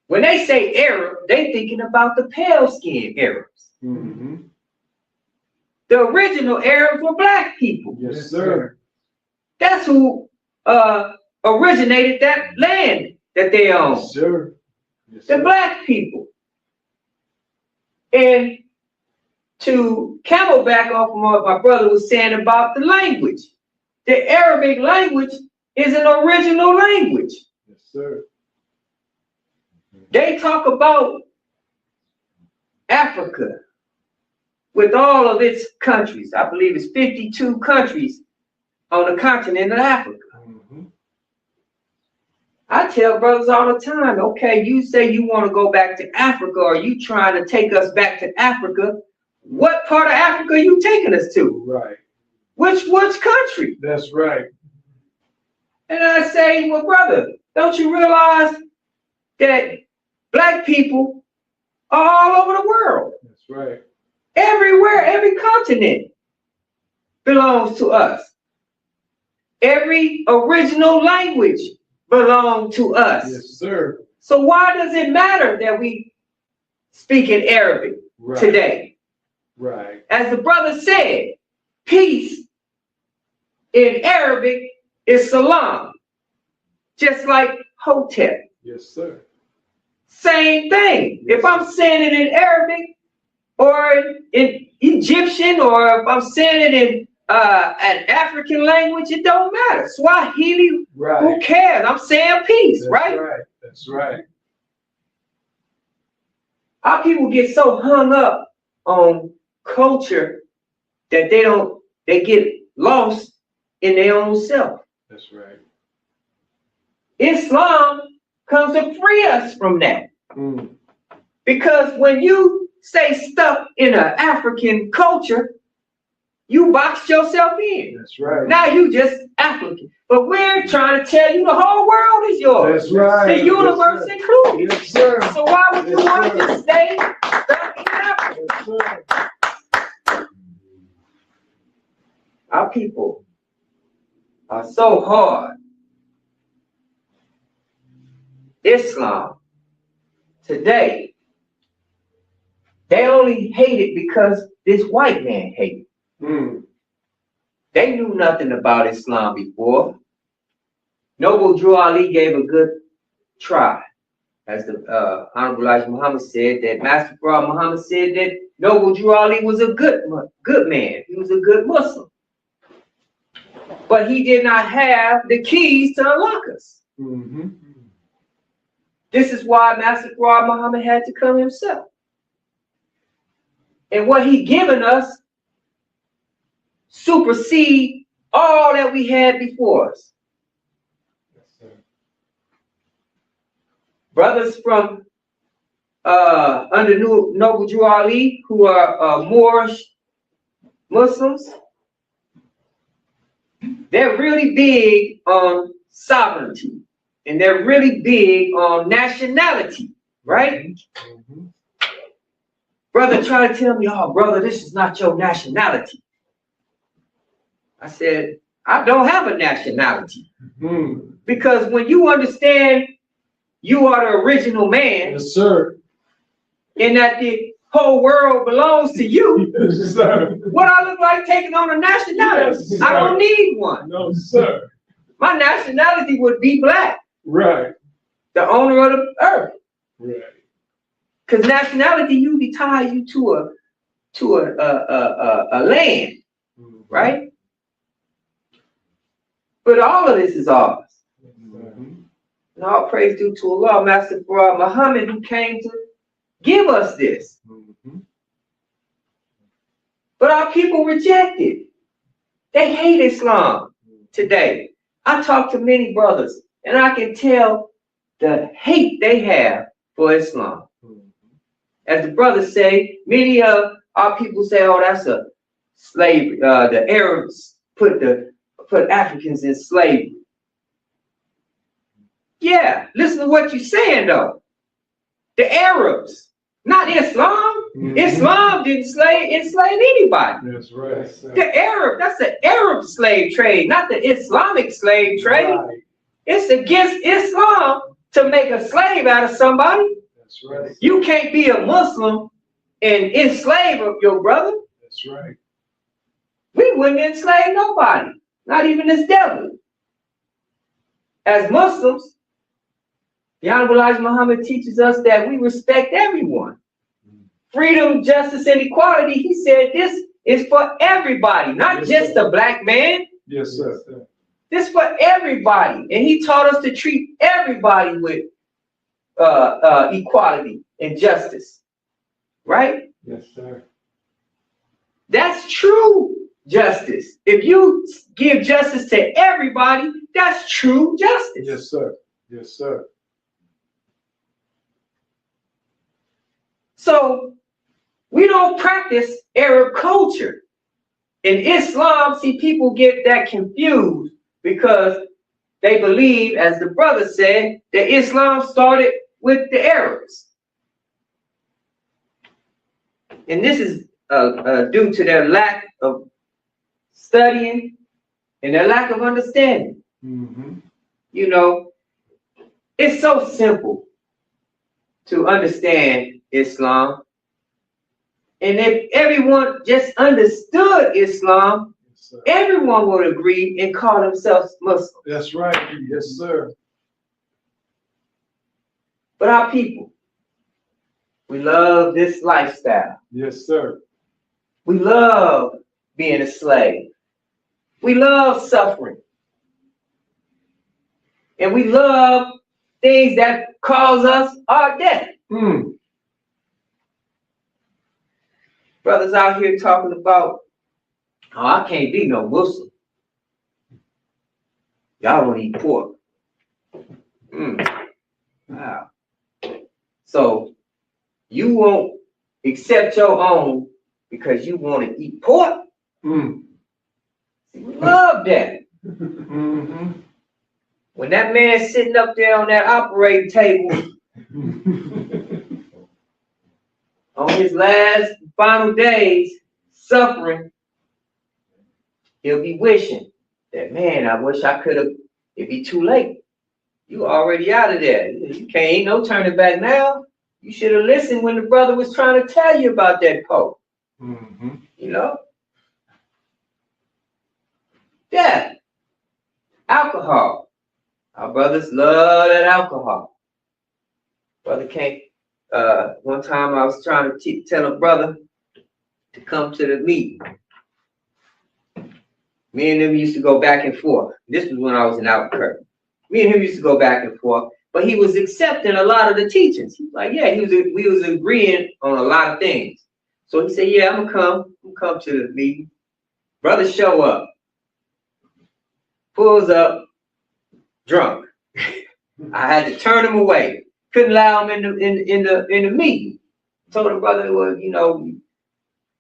when they say Arab, they thinking about the pale-skinned Arabs. Mm-hmm. The original Arabs were black people. Yes, sir. That's who originated that land that they own. Yes, sir. Yes, The sir. black people. And to camelback off of what my brother was saying about the language, the Arabic language is an original language. Yes, sir. They talk about Africa with all of its countries. I believe it's 52 countries on the continent of Africa. Mm-hmm. I tell brothers all the time, okay, you say you want to go back to Africa, or you trying to take us back to Africa. What part of Africa are you taking us to? Right. Which country? That's right. And I say, well, brother, don't you realize that black people are all over the world? That's right. Everywhere, every continent belongs to us. Every original language belongs to us. Yes, sir. So why does it matter that we speak in Arabic today? Right. As the brother said, peace in Arabic is salam, just like hotep. Yes, sir. Same thing. If I'm saying it in Arabic or in Egyptian, or if I'm saying it in an African language, it don't matter. Swahili, Right. who cares? I'm saying peace, That's right? right. That's right. Our people get so hung up on culture that they get lost in their own self. That's right. Islam comes to free us from that. Mm. Because when you stay stuck in an African culture, you box yourself in. That's right. Now you just African. But we're trying to tell you the whole world is yours. That's right. The universe Yes, included. yes, sir. So why would you Yes, want sir. to stay stuck in Africa? Yes, sir. Our people are so hard. Islam today, they only hate it because this white man hated it. Mm. They knew nothing about Islam before. Noble Drew Ali gave a good try. As the Honorable Elijah Muhammad said, that Master Farah Muhammad said that Noble Drew Ali was a good man. He was a good Muslim. But he did not have the keys to unlock us. Mm-hmm. This is why Master Farah Muhammad had to come himself. And what he given us supersede all that we had before us. Yes, sir. Brothers from under Noble Drew Ali, who are Moorish Muslims, they're really big on sovereignty, and they're really big on nationality, right? Mm-hmm. Brother tried to tell me, oh, brother, this is not your nationality. I said, I don't have a nationality. Mm. Because when you understand you are the original man, Yes, sir. and that the whole world belongs to you, Yes, sir. what I look like taking on a nationality? Yes, I don't sir. need one. No, sir. My nationality would be black, Right. the owner of the earth. Right. Because nationality usually ties you to a land, Mm-hmm. right? But all of this is ours. Mm-hmm. And all praise due to Allah, Master Farah Muhammad, who came to give us this. Mm-hmm. But our people reject it. They hate Islam today. I talk to many brothers, and I can tell the hate they have for Islam. As the brothers say, many of our people say, oh, that's a slave. The Arabs put Africans in slavery. Yeah, listen to what you're saying, though. The Arabs, not Islam. Islam didn't enslave anybody. That's right. That's the Arab slave trade, not the Islamic slave trade. Right. It's against Islam to make a slave out of somebody. That's right. You can't be a Muslim and enslave your brother. That's right. We wouldn't enslave nobody, not even this devil. As Muslims, the Honorable Elijah Muhammad teaches us that we respect everyone. Freedom, justice, and equality, he said this is for everybody, not just the black man. Yes, sir. This for everybody. And he taught us to treat everybody with equality and justice. Right? Yes, sir. That's true justice. If you give justice to everybody, that's true justice. Yes, sir. Yes, sir. So we don't practice Arab culture. In Islam, see, people get that confused because they believe, as the brother said, that Islam started with the Arabs. And this is due to their lack of studying and their lack of understanding. You know, it's so simple to understand Islam. And if everyone just understood Islam, everyone would agree and call themselves Muslim. That's right. Yes, sir. But our people, we love this lifestyle. Yes, sir. We love being a slave. We love suffering. And we love things that cause us our death. Brothers out here talking about, oh, I can't be no Muslim. Y'all don't eat pork. Wow. So you won't accept your own because you want to eat pork? We love that. When that man's sitting up there on that operating table on his last final days, suffering, he'll be wishing that, man, I wish I could have, it'd be too late. You already out of there. You can't, ain't no turning back now. You should have listened when the brother was trying to tell you about that Pope. You know? Death. Alcohol. Our brothers love that alcohol. Brother can't, one time I was trying to tell a brother to come to the meeting. Me and him used to go back and forth. This was when I was in Albuquerque. Me and him used to go back and forth, but he was accepting a lot of the teachings. He was like, yeah, we was agreeing on a lot of things. So he said, yeah, I'm gonna come to the meeting. Brother show up, pulls up, drunk. I had to turn him away. Couldn't allow him in the meeting. Told the brother, well, you know,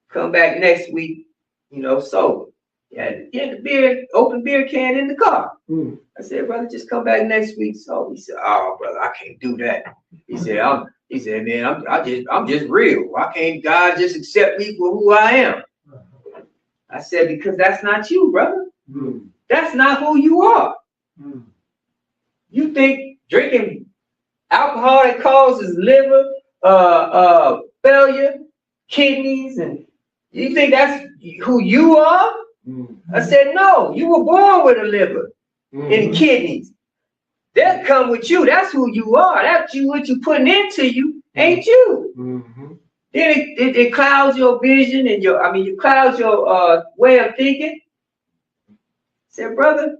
come back next week, you know, sober. Yeah, the beer, open beer can in the car. I said, brother, just come back next week. So he said, oh, brother, I can't do that. He said, man, I'm just real. Why can't God just accept me for who I am? I said, because that's not you, brother. That's not who you are. You think drinking alcohol that causes liver failure, kidneys, and you think that's who you are? I said, no, you were born with a liver and kidneys. They'll come with you. That's who you are. That's what you putting into you, ain't you? Then it clouds your vision and it clouds your way of thinking. I said, brother,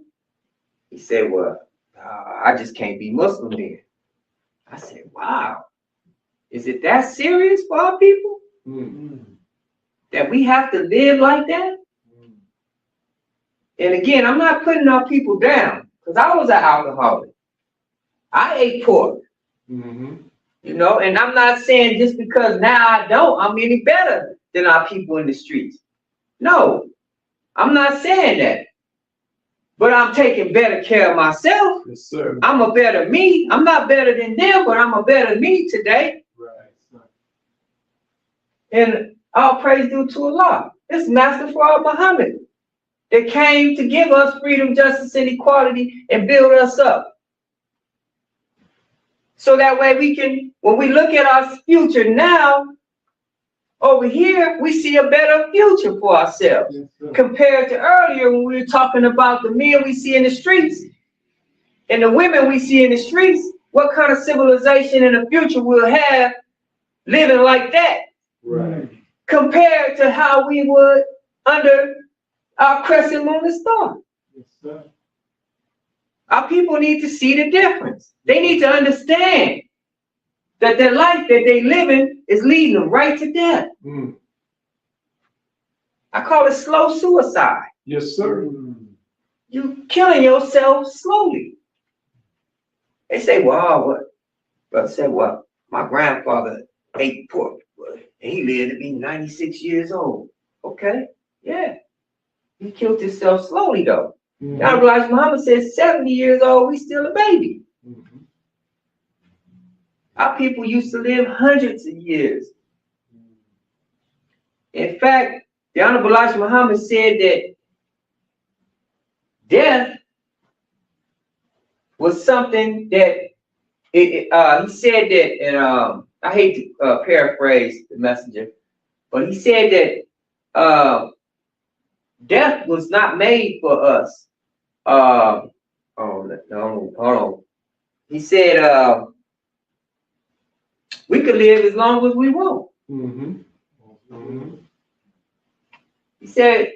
he said, well, I just can't be Muslim then. I said, wow, is it that serious for our people? That we have to live like that? And again, I'm not putting our people down because I was an alcoholic. I ate pork, you know, and I'm not saying just because now I don't, I'm any better than our people in the streets. No, I'm not saying that. But I'm taking better care of myself. Yes, sir. I'm a better me. I'm not better than them, but I'm a better me today. Right. And all praise due to Allah. This Master for our Muhammad that came to give us freedom, justice, and equality and build us up. So that way we can, when we look at our future now, over here, we see a better future for ourselves. Yes, compared to earlier when we were talking about the men we see in the streets and the women we see in the streets, what kind of civilization in the future we'll have living like that. Right. Compared to how we would under our crescent moon and star. Yes, sir. Our people need to see the difference. They need to understand that their life that they living is leading them right to death. Mm. I call it slow suicide. Yes, sir. You killing yourself slowly. They say, well, what? Brother said, well, my grandfather ate pork, and he lived to be 96 years old. Okay, yeah. He killed himself slowly, though. Mm-hmm. Now, Elijah Muhammad says 70 years old, we still a baby. Mm-hmm. Our people used to live hundreds of years. In fact, the Honorable Elijah Muhammad said that death was something that he said that, and I hate to paraphrase the messenger, but he said that death was not made for us. Hold on. He said we could live as long as we want. Mm-hmm. Mm-hmm. He said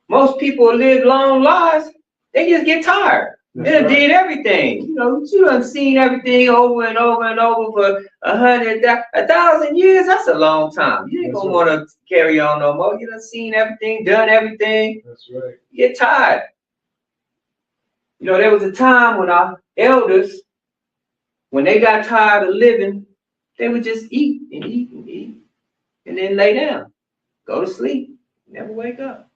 most people live long lives, they just get tired. They done did everything. You know, you done seen everything over and over and over for 1,000 years. That's a long time. You ain't gonna want to carry on no more. You done seen everything, done everything. That's right. You get tired. You know, there was a time when our elders, when they got tired of living, they would just eat and eat and eat, and then lay down, go to sleep, never wake up.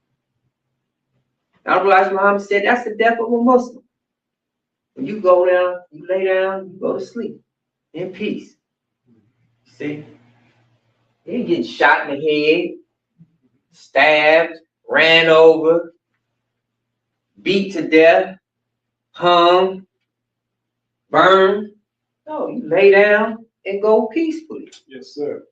Now, Elijah Muhammad said that's the death of a Muslim. When you go down, you lay down, you go to sleep in peace. See? You ain't getting shot in the head, stabbed, ran over, beat to death, hung, burned. No, you lay down and go peacefully. Yes, sir.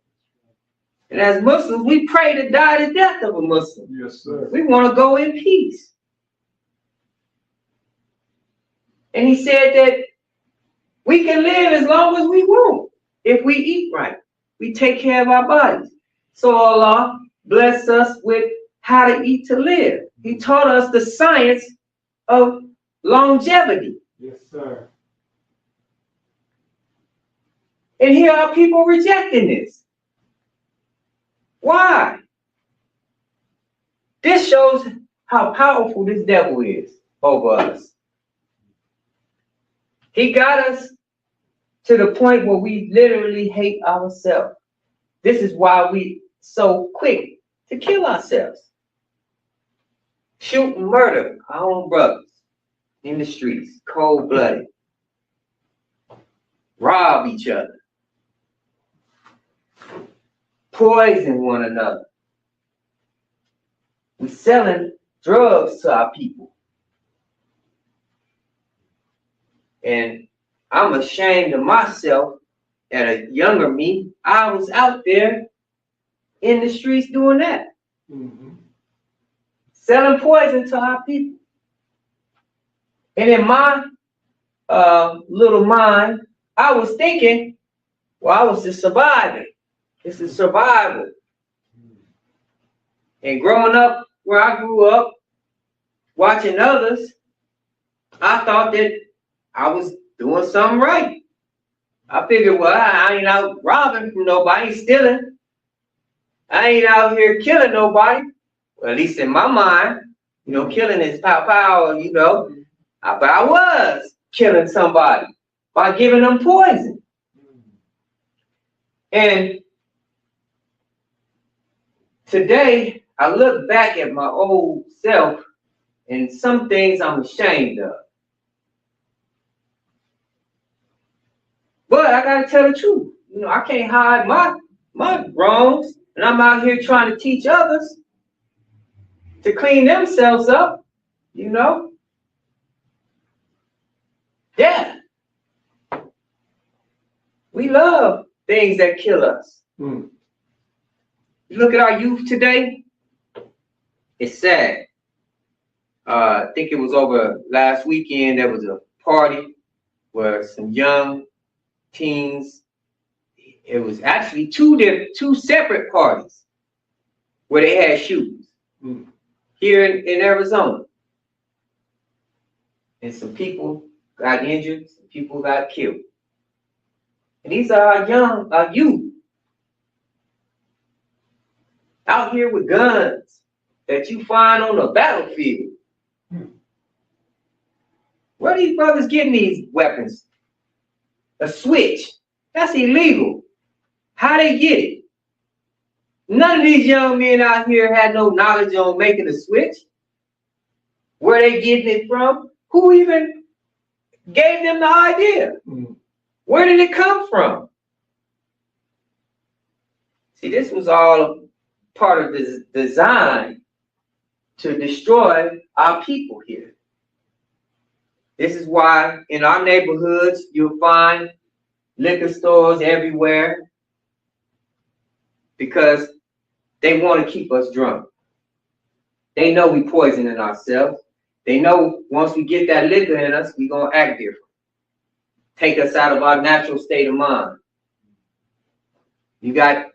And as Muslims, we pray to die the death of a Muslim. Yes, sir. We want to go in peace. And he said that we can live as long as we want if we eat right. We take care of our bodies. So Allah bless us with how to eat to live. He taught us the science of longevity. Yes, sir. And here are people rejecting this. Why? This shows how powerful this devil is over us. He got us to the point where we literally hate ourselves. This is why we so quick to kill ourselves. Shoot and murder our own brothers in the streets, cold-blooded. Rob each other. Poison one another. We're selling drugs to our people. And I'm ashamed of myself. At a younger me, I was out there in the streets doing that. Mm-hmm. Selling poison to our people. And in my little mind, I was thinking, well, I was just surviving. It's a survival. And growing up where I grew up, watching others, I thought that I was doing something right. I figured, well, I ain't out robbing from nobody, I ain't stealing. I ain't out here killing nobody. Well, at least in my mind, you know, killing is pow, you know. But I was killing somebody by giving them poison. And today, I look back at my old self and some things I'm ashamed of. But I gotta tell the truth. You know, I can't hide my wrongs. And I'm out here trying to teach others to clean themselves up, you know? Yeah. We love things that kill us. You look at our youth today, it's sad. I think it was over last weekend, there was a party where some young teens, it was actually two separate parties where they had shootings here in Arizona. And some people got injured, some people got killed. And these are our youth out here with guns that you find on the battlefield. Where are these brothers getting these weapons? A switch. That's illegal. How they get it? None of these young men out here had no knowledge on making a switch. Where they getting it from? Who even gave them the idea? Where did it come from? See, this was all part of the design to destroy our people here. This is why in our neighborhoods you'll find liquor stores everywhere, because they want to keep us drunk. They know we poisoning ourselves. They know once we get that liquor in us, we're going to act different. Take us out of our natural state of mind. You got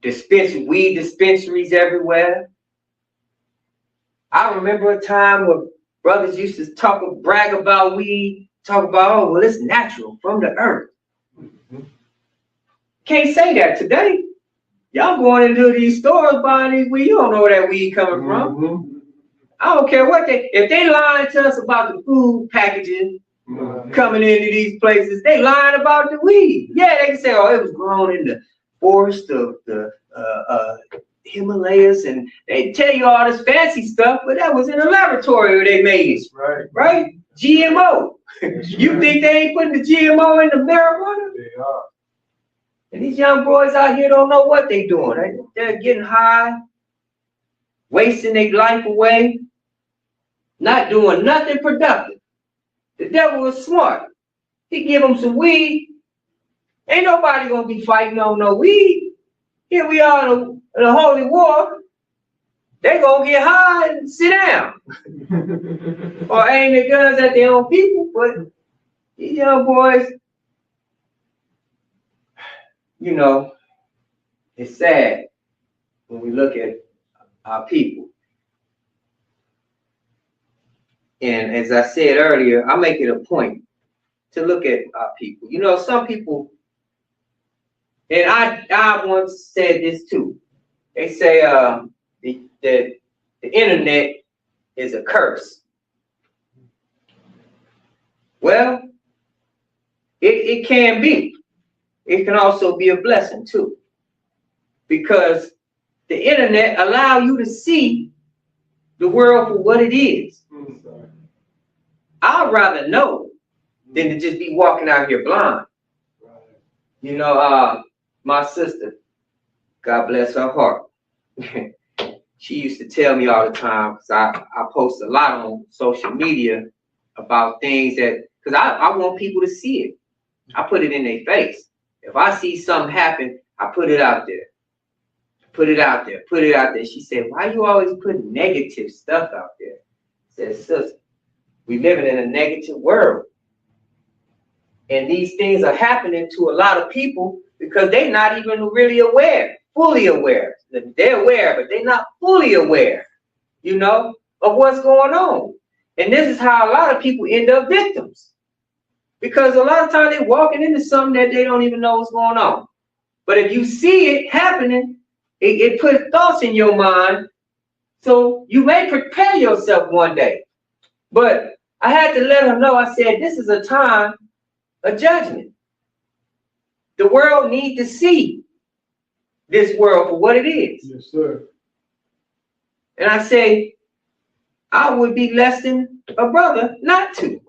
weed dispensaries everywhere. I remember a time where brothers used to brag about weed, talk about, oh, well, it's natural from the earth. Can't say that today. Y'all going into these stores buying these weed, you don't know where that weed coming from. I don't care what if they lying to us about the food packaging coming into these places, they lying about the weed. Yeah, they can say, oh, it was grown in the forest of the Himalayas, and they tell you all this fancy stuff, but that was in a laboratory where they made it. Right? GMO. You think they ain't putting the GMO in the marijuana? They are. And these young boys out here don't know what they're doing. They're getting high, wasting their life away, not doing nothing productive. The devil was smart. He give them some weed. Ain't nobody gonna be fighting on no weed. Here we are in a holy war. They gonna get high and sit down. Or aim their guns at their own people. But these young boys, you know, it's sad when we look at our people. And as I said earlier, I make it a point to look at our people. You know, some people, and I once said this too. They say that the internet is a curse. Well, it can be. It can also be a blessing too, because the internet allows you to see the world for what it is. I'd rather know than to just be walking out here blind. You know, my sister, God bless her heart, she used to tell me all the time, because I post a lot on social media about things that, because I want people to see it. I put it in their face. If I see something happen, I put it out there. Put it out there. Put it out there. She said, why you always put negative stuff out there? I said, sister, we living in a negative world. And these things are happening to a lot of people because they're not even really aware, fully aware. They're aware, but they're not fully aware, you know, of what's going on. And this is how a lot of people end up victims. Because a lot of times they're walking into something that they don't even know what's going on. But if you see it happening, it puts thoughts in your mind. So you may prepare yourself one day. But I had to let her know, I said, this is a time of judgment. The world needs to see this world for what it is. Yes, sir. And I say, I would be less than a brother not to.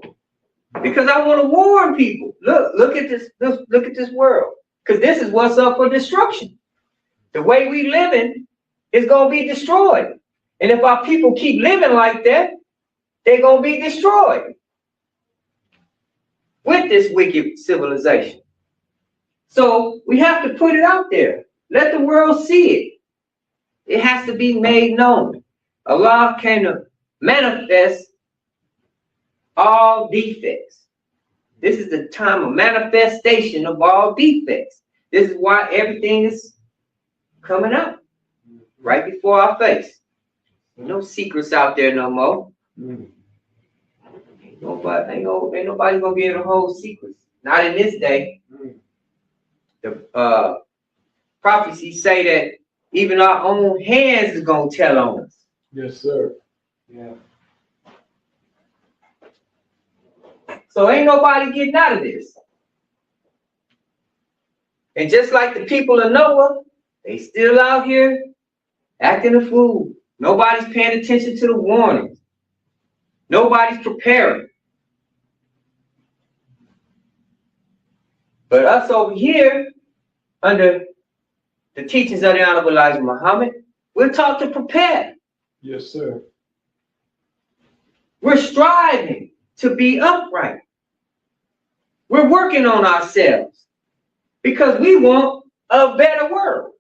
Because I want to warn people. Look at this, look at this world. Because this is what's up for destruction. The way we living is going to be destroyed. And if our people keep living like that, they're going to be destroyed with this wicked civilization. So we have to put it out there. Let the world see it. It has to be made known. Allah came to manifest all defects. This is the time of manifestation of all defects. This is why everything is coming out right before our face. No secrets out there no more. Ain't nobody gonna be able to hold secrets. Not in this day. The prophecies say that even our own hands is gonna tell on us. Yes, sir. Yeah. So ain't nobody getting out of this. And just like the people of Noah, they still out here acting a fool. Nobody's paying attention to the warnings. Nobody's preparing. But us over here, under the teachings of the Honorable Elijah Muhammad, we're taught to prepare. Yes, sir. We're striving to be upright. We're working on ourselves because we want a better world.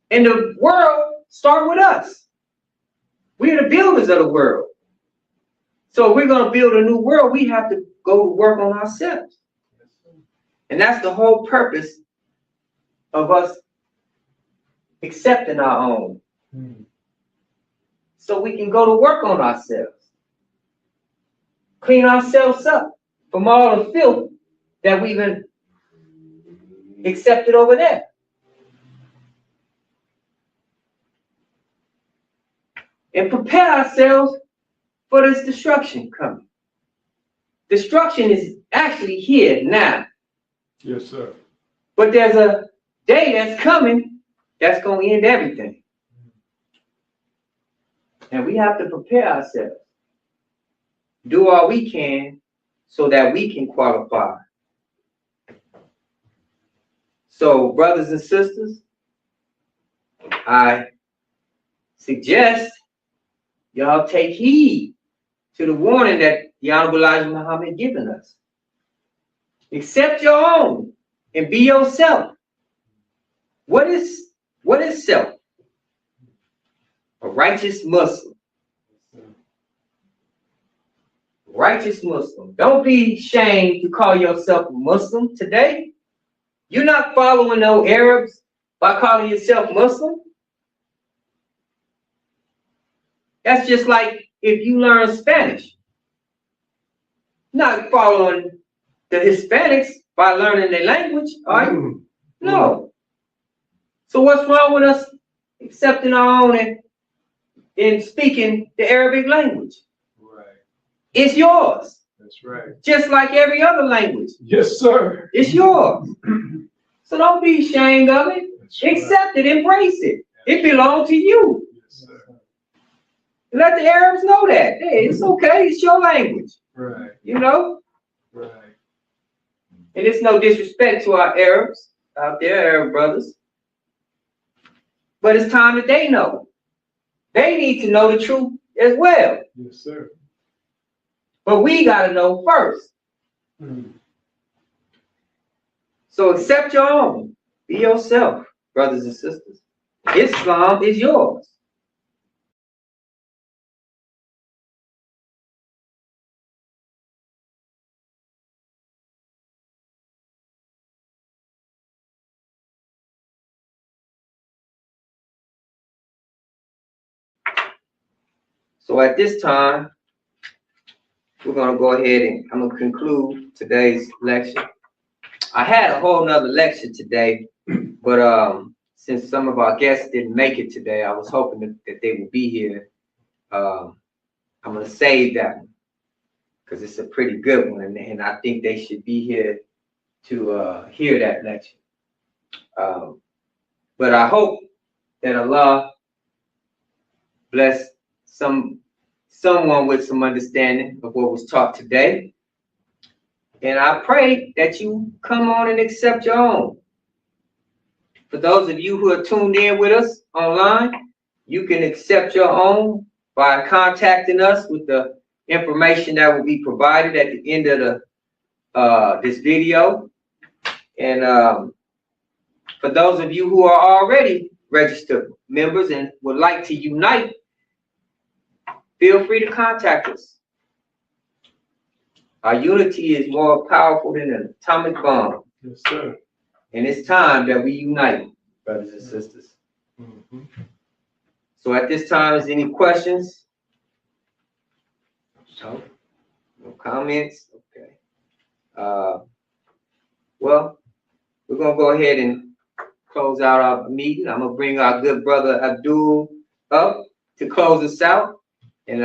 And the world starts with us. We're the builders of the world. So if we're going to build a new world, we have to go to work on ourselves. And that's the whole purpose of us accepting our own. So we can go to work on ourselves. Clean ourselves up from all the filth that we've been accepted over there. And prepare ourselves for this destruction coming. Destruction is actually here now. Yes, sir. But there's a day that's coming that's going to end everything. And we have to prepare ourselves. Do all we can so that we can qualify. So, brothers and sisters, I suggest y'all take heed to the warning that the Honorable Elijah Muhammad given us. Accept your own and be yourself. What is self? A righteous Muslim. Righteous Muslim. Don't be ashamed to call yourself a Muslim today. You're not following no Arabs by calling yourself Muslim. That's just like if you learn Spanish. Not following the Hispanics by learning their language, are you? No. So what's wrong with us accepting our own and speaking the Arabic language? Right. It's yours. That's right. Just like every other language. Yes, sir. It's yours. So don't be ashamed of it. That's right. Accept it. Embrace it. It belongs to you. Yes, sir. Let the Arabs know that. Hey, it's okay. It's your language. Right. You know? Right. And it's no disrespect to our Arabs out there, Arab brothers. But it's time that they know. They need to know the truth as well. Yes, sir. But we got to know first. So accept your own. Be yourself, brothers and sisters. Islam is yours. So at this time, we're going to go ahead and I'm going to conclude today's lecture. I had a whole nother lecture today, but since some of our guests didn't make it today, I was hoping that they would be here. I'm going to save that one because it's a pretty good one, and I think they should be here to hear that lecture. But I hope that Allah bless someone with some understanding of what was taught today. And I pray that you come on and accept your own. For those of you who are tuned in with us online, you can accept your own by contacting us with the information that will be provided at the end of this video. And for those of you who are already registered members and would like to unite, feel free to contact us. Our unity is more powerful than an atomic bomb. Yes, sir. And it's time that we unite, brothers and sisters. Mm-hmm. So at this time, is any questions? No? No comments? Okay. Well, we're going to go ahead and close out our meeting. I'm going to bring our good brother Abdul up to close us out. And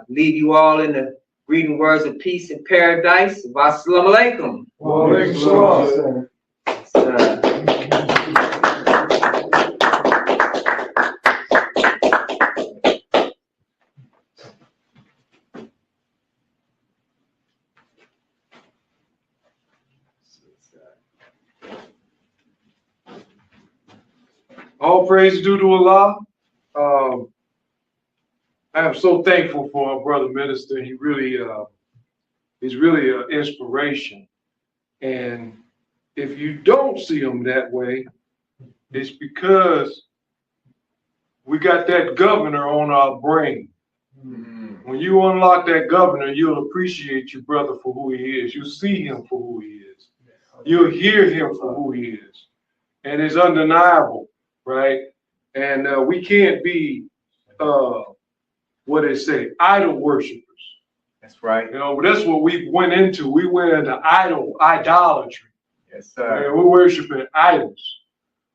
leave you all in the greeting words of peace and paradise. Wassalamu alaikum. Wa alaikum salam. All praise due to Allah. I am so thankful for our brother minister. He's really an inspiration. And if you don't see him that way, it's because we got that governor on our brain. When you unlock that governor, you'll appreciate your brother for who he is. You'll see him for who he is. You'll hear him for who he is. And it's undeniable, right? And we can't be what they say, idol worshipers. That's right. You know, that's what we went into. We went into idolatry. Yes, sir. And we're worshiping idols.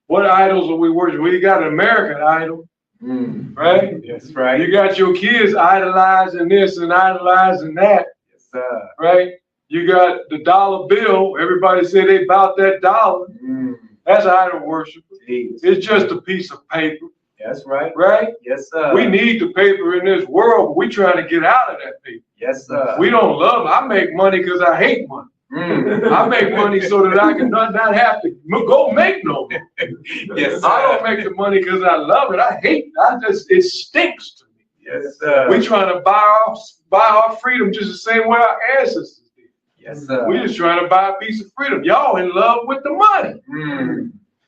What idols are we worshiping? We got an American idol, right? That's right. You got your kids idolizing this and idolizing that. Yes, sir. Right? You got the dollar bill. Everybody say they about that dollar. That's idol worship. It's just a piece of paper. That's right. Right? Yes, sir. We need the paper in this world, but we trying to get out of that paper. Yes, sir. We don't love it. I make money because I hate money. I make money so that I can not have to go make no money. Yes, sir. I don't make the money because I love it. I hate it. It stinks to me. Yes, sir. We trying to buy our freedom just the same way our ancestors did. Yes, sir. We just trying to buy a piece of freedom. Y'all in love with the money.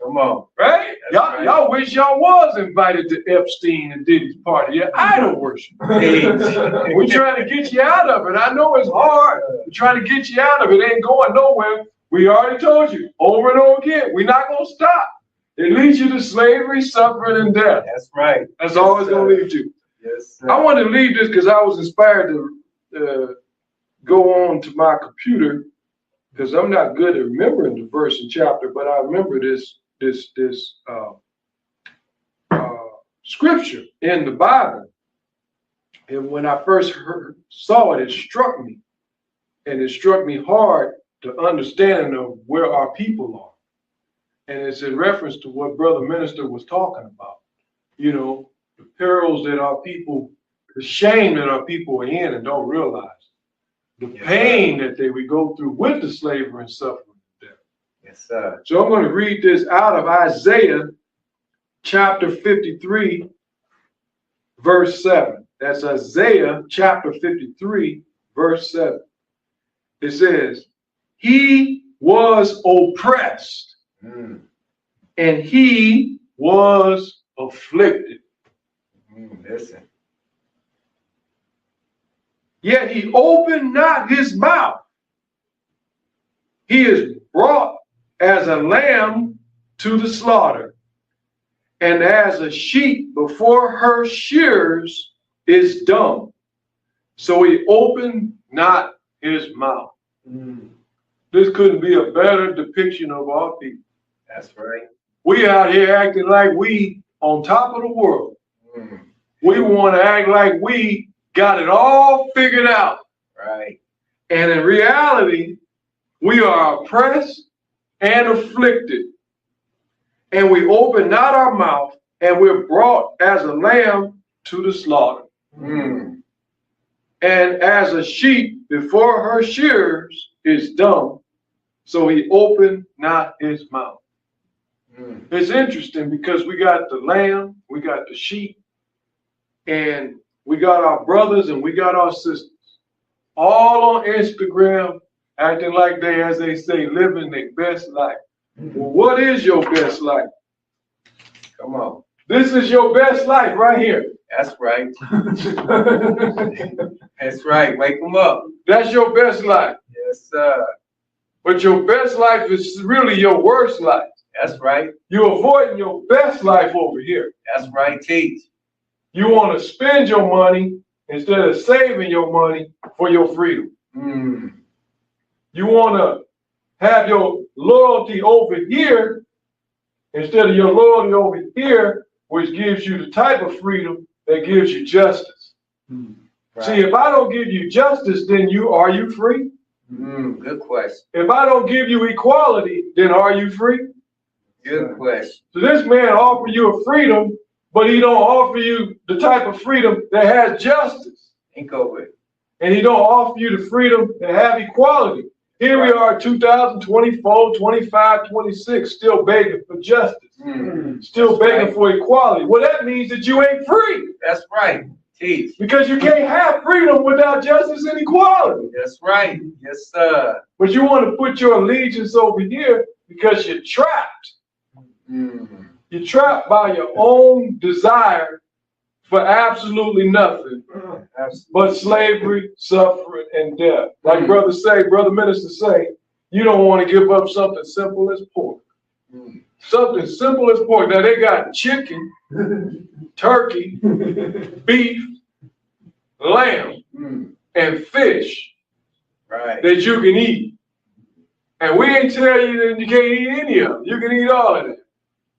Come on. Right? Y'all wish y'all was invited to Epstein and Diddy's party. You're idol worship. We're trying to get you out of it. I know it's hard. We're trying to get you out of it. It ain't going nowhere. We already told you over and over again. We're not going to stop. It leads you to slavery, suffering, and death. That's right. That's all it's going to lead you. Yes, sir. I want to leave this because I was inspired to go on to my computer because I'm not good at remembering the verse and chapter, but I remember this scripture in the Bible. And when I first saw it, it struck me. And it struck me hard to understanding of where our people are. And it's in reference to what Brother Minister was talking about. You know, the perils that our people, the shame that our people are in and don't realize. The pain that they would go through with the slavery and suffering. Yes, sir. So I'm going to read this out of Isaiah chapter 53, verse 7. That's Isaiah chapter 53, verse 7. It says, he was oppressed and he was afflicted. Listen. Yet he opened not his mouth. He is brought as a lamb to the slaughter, and as a sheep before her shearers is dumb. So he opened not his mouth. This couldn't be a better depiction of our people. That's right. We out here acting like we on top of the world. We want to act like we got it all figured out. Right. And in reality, we are oppressed and afflicted, and we open not our mouth, and we're brought as a lamb to the slaughter. And as a sheep before her shearers is dumb, so he opened not his mouth. It's interesting because we got the lamb, we got the sheep, and we got our brothers and we got our sisters all on Instagram acting like they, as they say, living their best life. Well, what is your best life? Come on. This is your best life right here. That's right. That's right. Wake them up. That's your best life. Yes, sir. But your best life is really your worst life. That's right. You're avoiding your best life over here. That's right. Teach. You want to spend your money instead of saving your money for your freedom. You want to have your loyalty over here instead of your loyalty over here, which gives you the type of freedom that gives you justice. Right. See, if I don't give you justice, then are you free? Good question. If I don't give you equality, then are you free? Good question. So this man offer you a freedom, but he don't offer you the type of freedom that has justice. Think over it. And he don't offer you the freedom to have equality. Here we are, 2024, 25, 26, still begging for justice. Still begging for equality. Well, that means that you ain't free. That's right. Teach. Because you can't have freedom without justice and equality. That's right. Yes, sir. But you want to put your allegiance over here because you're trapped. You're trapped by your own desire for absolutely nothing but slavery, suffering, and death. Like Brother Minister say, you don't want to give up something simple as pork. Something simple as pork. Now they got chicken, turkey, beef, lamb, and fish that you can eat. And we ain't tell you that you can't eat any of them. You can eat all of them.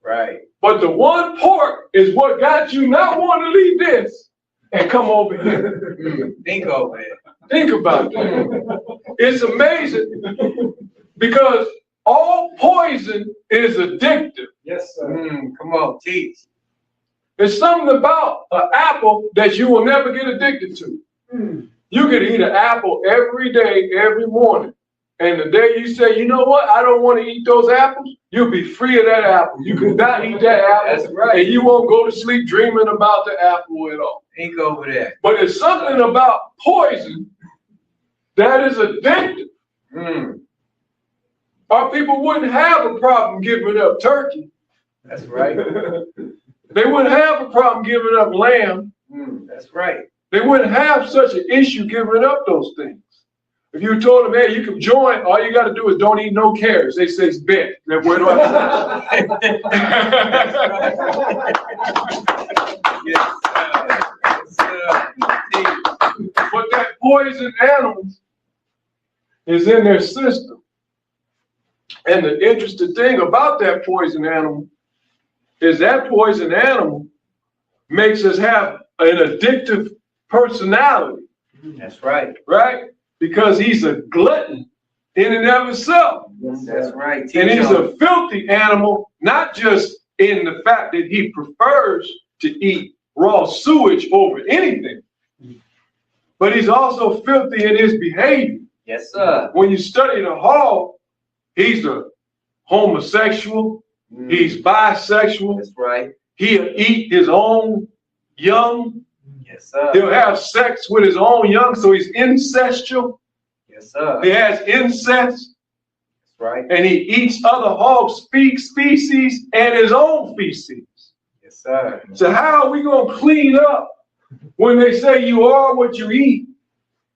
Right. But the one pork is what got you not wanting to leave this and come over here. Think over it. Think about that. It's amazing because all poison is addictive. Yes, sir. Come on, teach. There's something about an apple that you will never get addicted to. You can eat an apple every day, every morning. And the day you say, you know what, I don't want to eat those apples, you'll be free of that apple. You can not eat that apple. That's right. And you won't go to sleep dreaming about the apple at all. Think over that. But there's something about poison that is addictive. Our people wouldn't have a problem giving up turkey. That's right. They wouldn't have a problem giving up lamb. That's right. They wouldn't have such an issue giving up those things. If you told them, hey, you can join, all you got to do is don't eat no carrots. They say it's bet. Then where do I But that poison animal is in their system. And the interesting thing about that poison animal is that poison animal makes us have an addictive personality. That's right. Right? Because he's a glutton in and of himself. That's right. And he's a filthy animal, not just in the fact that he prefers to eat raw sewage over anything, but he's also filthy in his behavior. Yes, sir. When you study the hog, he's a homosexual, he's bisexual. That's right. He'll eat his own young. Yes, sir. He'll have sex with his own young, so he's incestual. Yes, sir. He has incest. That's right. And he eats other hogs' species and his own feces. Yes, sir. So how are we going to clean up when they say you are what you eat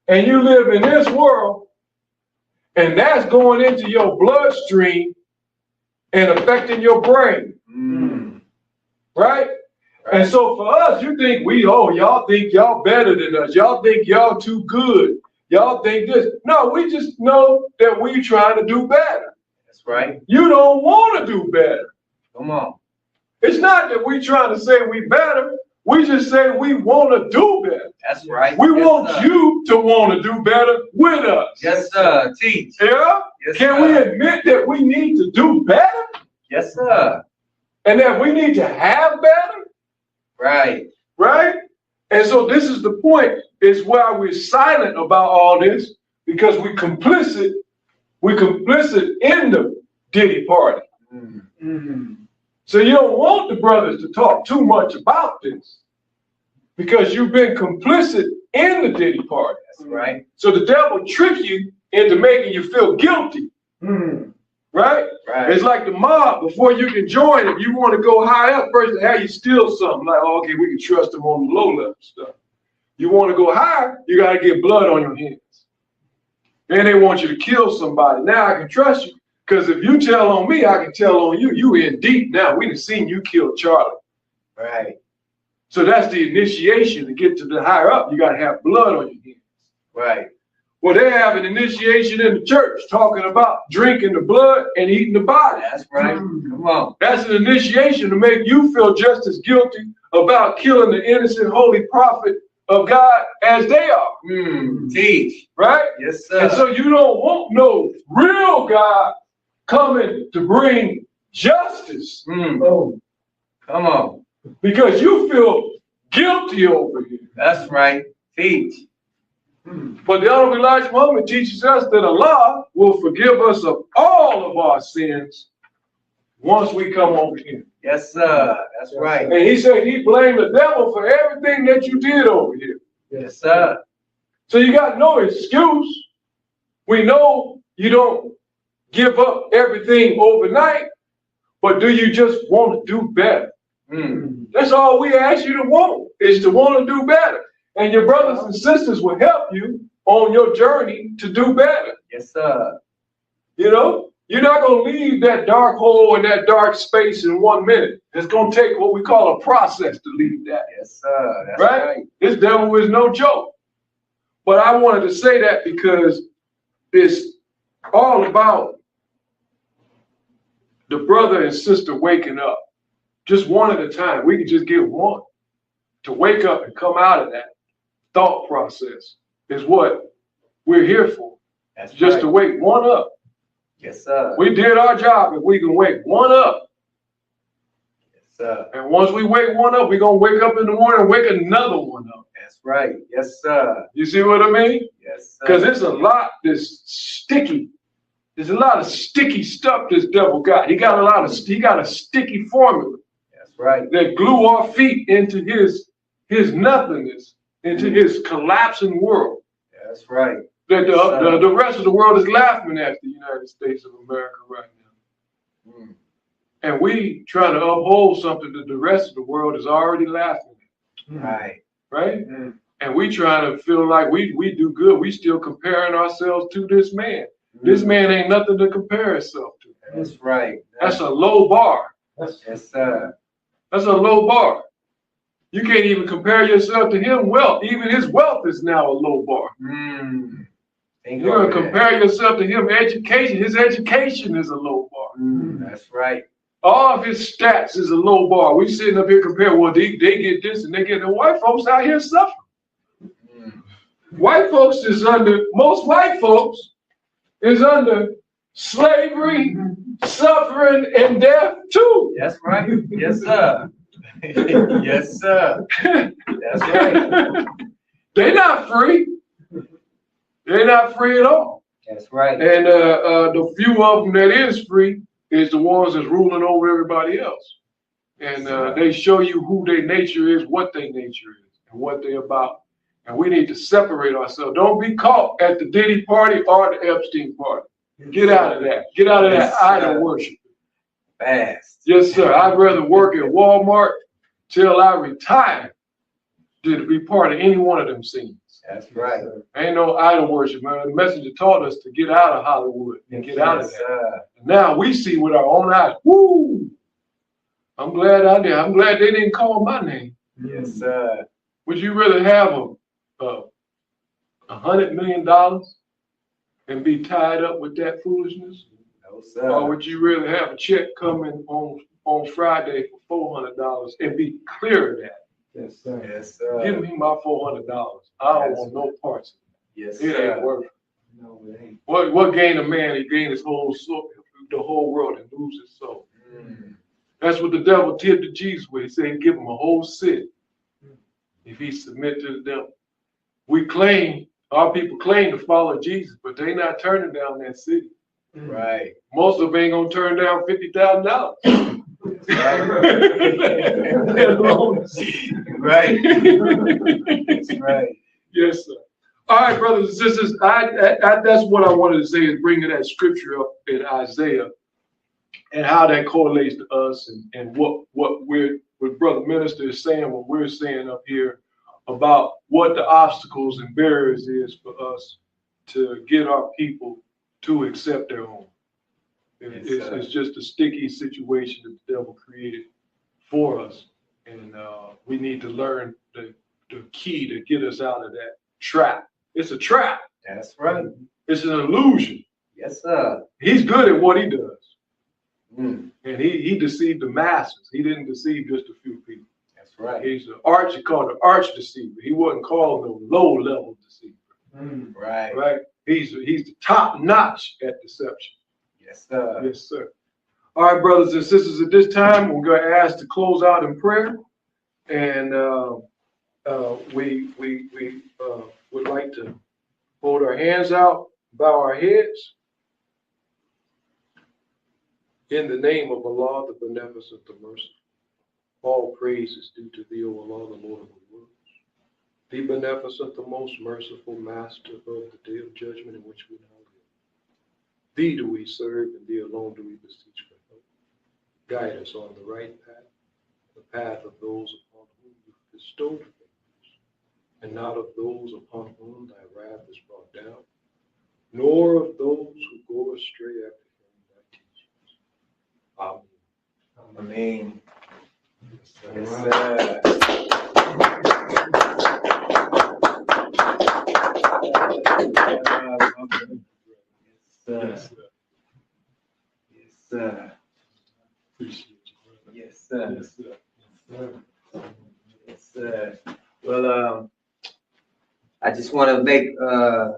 and you live in this world and that's going into your bloodstream and affecting your brain? Right? And so for us, you think y'all think y'all better than us. Y'all think y'all too good. Y'all think this. No, we just know that we trying to do better. That's right. You don't want to do better. Come on. It's not that we trying to say we better. We just say we want to do better. That's right. We want you to want to do better with us. Yes, sir. Teach. Yeah? Yes, Can we admit that we need to do better? Yes, sir. And that we need to have better? Right. Right? And so this is the point, is why we're silent about all this, because we're complicit in the Diddy party. So you don't want the brothers to talk too much about this because you've been complicit in the Diddy party. That's right. So the devil tricks you into making you feel guilty. Right? Right. It's like the mob. Before you can join, if you want to go high up, first they have you steal something. Like, oh, okay, we can trust them on the low level stuff. You want to go higher, you got to get blood on your hands. Then they want you to kill somebody. Now I can trust you. Because if you tell on me, I can tell on you. You in deep now. We done seen you kill Charlie. Right. So that's the initiation to get to the higher up. You got to have blood on your hands. Right. Well, they have an initiation in the church talking about drinking the blood and eating the body. That's right. Come on. That's an initiation to make you feel just as guilty about killing the innocent holy prophet of God as they are. Teach. Right? Yes, sir. And so you don't want no real God coming to bring justice. Oh, come on. Because you feel guilty over here. That's right. Teach. But the Honorable Elijah Muhammad teaches us that Allah will forgive us of all of our sins once we come over here. Yes, sir. That's right. And he said he blamed the devil for everything that you did over here. Yes, sir. So you got no excuse. We know you don't give up everything overnight, but do you just want to do better? That's all we ask you to want, is to want to do better. And your brothers and sisters will help you on your journey to do better. Yes, sir. You know, you're not going to leave that dark hole and that dark space in 1 minute. It's going to take what we call a process to leave that. Yes, sir. That's right? This devil is no joke. But I wanted to say that because it's all about the brother and sister waking up. Just one at a time. We can just get one. To wake up and come out of that thought process is what we're here for. That's just right. to wake one up. Yes, sir. We did our job if we can wake one up. Yes, sir. And once we wake one up, we're going to wake up in the morning and wake another one up. That's right. Yes, sir. You see what I mean? Yes, sir. Because there's a lot that's sticky. There's a lot of sticky stuff this devil got. He got a sticky formula. That's right. That glue our feet into his nothingness, into his collapsing world. That's right. That the rest of the world is laughing at the United States of America right now. And we trying to uphold something that the rest of the world is already laughing at. Right. Right? And we trying to feel like we do good. We still comparing ourselves to this man. This man ain't nothing to compare himself to. That's right. That's a low bar. Yes, sir. That's a low bar. You can't even compare yourself to him wealth. Even his wealth is now a low bar. You're going to compare yourself to him education. His education is a low bar. That's right. All of his stats is a low bar. We sitting up here comparing, well, they get this and they get the white folks out here suffering. White folks is most white folks is under slavery, suffering, and death too. That's right. Yes, sir. Yes, sir. That's right. They're not free. They're not free at all. That's right. And the few of them that is free is the ones that's ruling over everybody else. And they show you who their nature is, what their nature is, and what they're about. And we need to separate ourselves. Don't be caught at the Diddy party or the Epstein party. Get out of that. Get out of that idol worship. Fast. Yes, sir. I'd rather work at Walmart till I retire than to be part of any one of them scenes. That's right. Ain't no idol worship, man. The messenger taught us to get out of Hollywood and get out of that. Now we see with our own eyes. Woo! I'm glad I did. I'm glad they didn't call my name. Yes, sir. Would you rather have $100 million and be tied up with that foolishness? No, sir. Or would you rather have a check coming on Friday for $400 and be clear of that? Yes, sir. Yes, sir. Give me my $400. I don't want no parts of it. Yes, it sir. ain't worth it. No, it ain't. What gain a man? He gained his whole soul, the whole world, and lose his soul. That's what the devil did to Jesus with. He said he'd give him a whole city if he submit to the devil. Our people claim to follow Jesus, but they not turning down that city. Right. Most of them ain't gonna turn down $50,000. Let alone see. Right. That's right. Yes, sir. All right, brothers and sisters, that's what I wanted to say, is bringing that scripture up in Isaiah and how that correlates to us, and what Brother Minister is saying, what we're saying up here about what the obstacles and barriers is for us to get our people to accept their own. It's just a sticky situation that the devil created for us, and we need to learn the key to get us out of that trap. It's a trap. That's right. It's an illusion. Yes, sir. He's good at what he does. Mm. And he deceived the masses. He didn't deceive just a few people. That's right. He's he called an arch deceiver. He wasn't called no low level deceiver. Mm. Right. Right. He's the top notch at deception. Yes, sir. Yes, sir. All right, brothers and sisters, at this time, we're going to ask to close out in prayer. And we would like to hold our hands out, bow our heads. In the name of Allah, the Beneficent, the Merciful, all praise is due to thee, O Allah, the Lord of the worlds, the Beneficent, the most merciful Master of the day of judgment in which we now live. Thee do we serve, and thee alone do we beseech for help. Guide us on the right path, the path of those upon whom you bestowed favors, and not of those upon whom thy wrath is brought down, nor of those who go astray after hearing thy teachings. Amen. Amen. Yes, sir. Yes, sir. Yes, sir. Appreciate you, brother. Yes, sir. Yes, sir. Yes, sir. Well, I just want to make a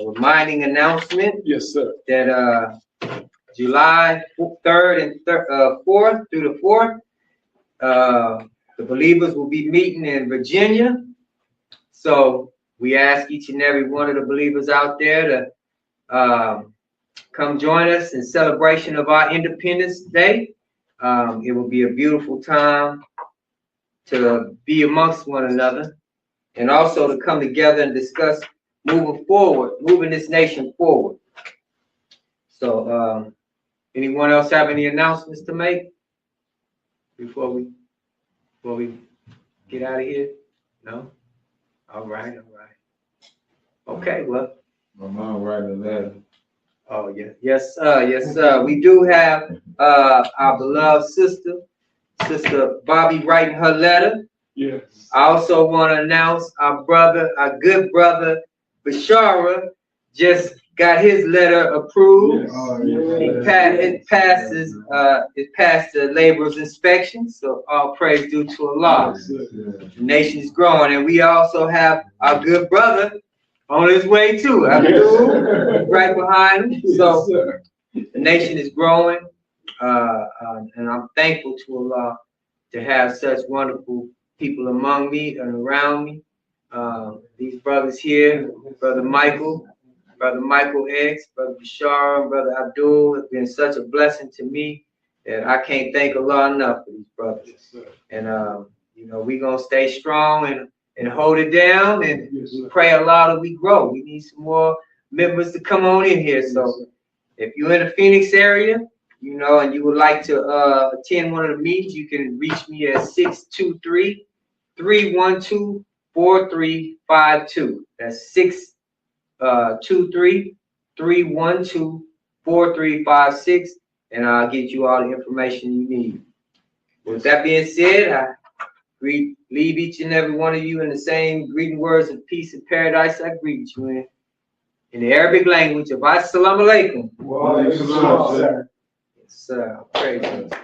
reminding announcement. Yes, sir. That July 3rd and 4th through the 4th, the believers will be meeting in Virginia. So we ask each and every one of the believers out there to come join us in celebration of our Independence Day. It will be a beautiful time to be amongst one another, and also to come together and discuss moving this nation forward. So, anyone else have any announcements to make before we get out of here? No? All right. Okay, well. My mom write a letter. Oh, yeah. Yes, sir. We do have our beloved Sister Bobby writing her letter. Yes. I also want to announce our good brother, Bashara, just got his letter approved. Yes. It passed the laborer's inspection, so all praise due to Allah. The nation is growing, and we also have our good brother on his way too. Right behind him. So the nation is growing, and I'm thankful to Allah to have such wonderful people among me and around me. These brothers here, Brother Michael X, Brother Bashar, Brother Abdul, have been such a blessing to me that I can't thank Allah enough for these brothers. Yes, And we're gonna stay strong and hold it down, and yes, we pray Allah that we grow. We need some more members to come on in here. So if you're in the Phoenix area, and you would like to attend one of the meetings, you can reach me at 623-312-4352. That's 623-312-4356, and I'll get you all the information you need. With that being said, I leave each and every one of you in the same greeting words of peace and paradise I greet you in the Arabic language of Assalamu alaikum. Wa alaikum salam. Yes, sir. Praise God.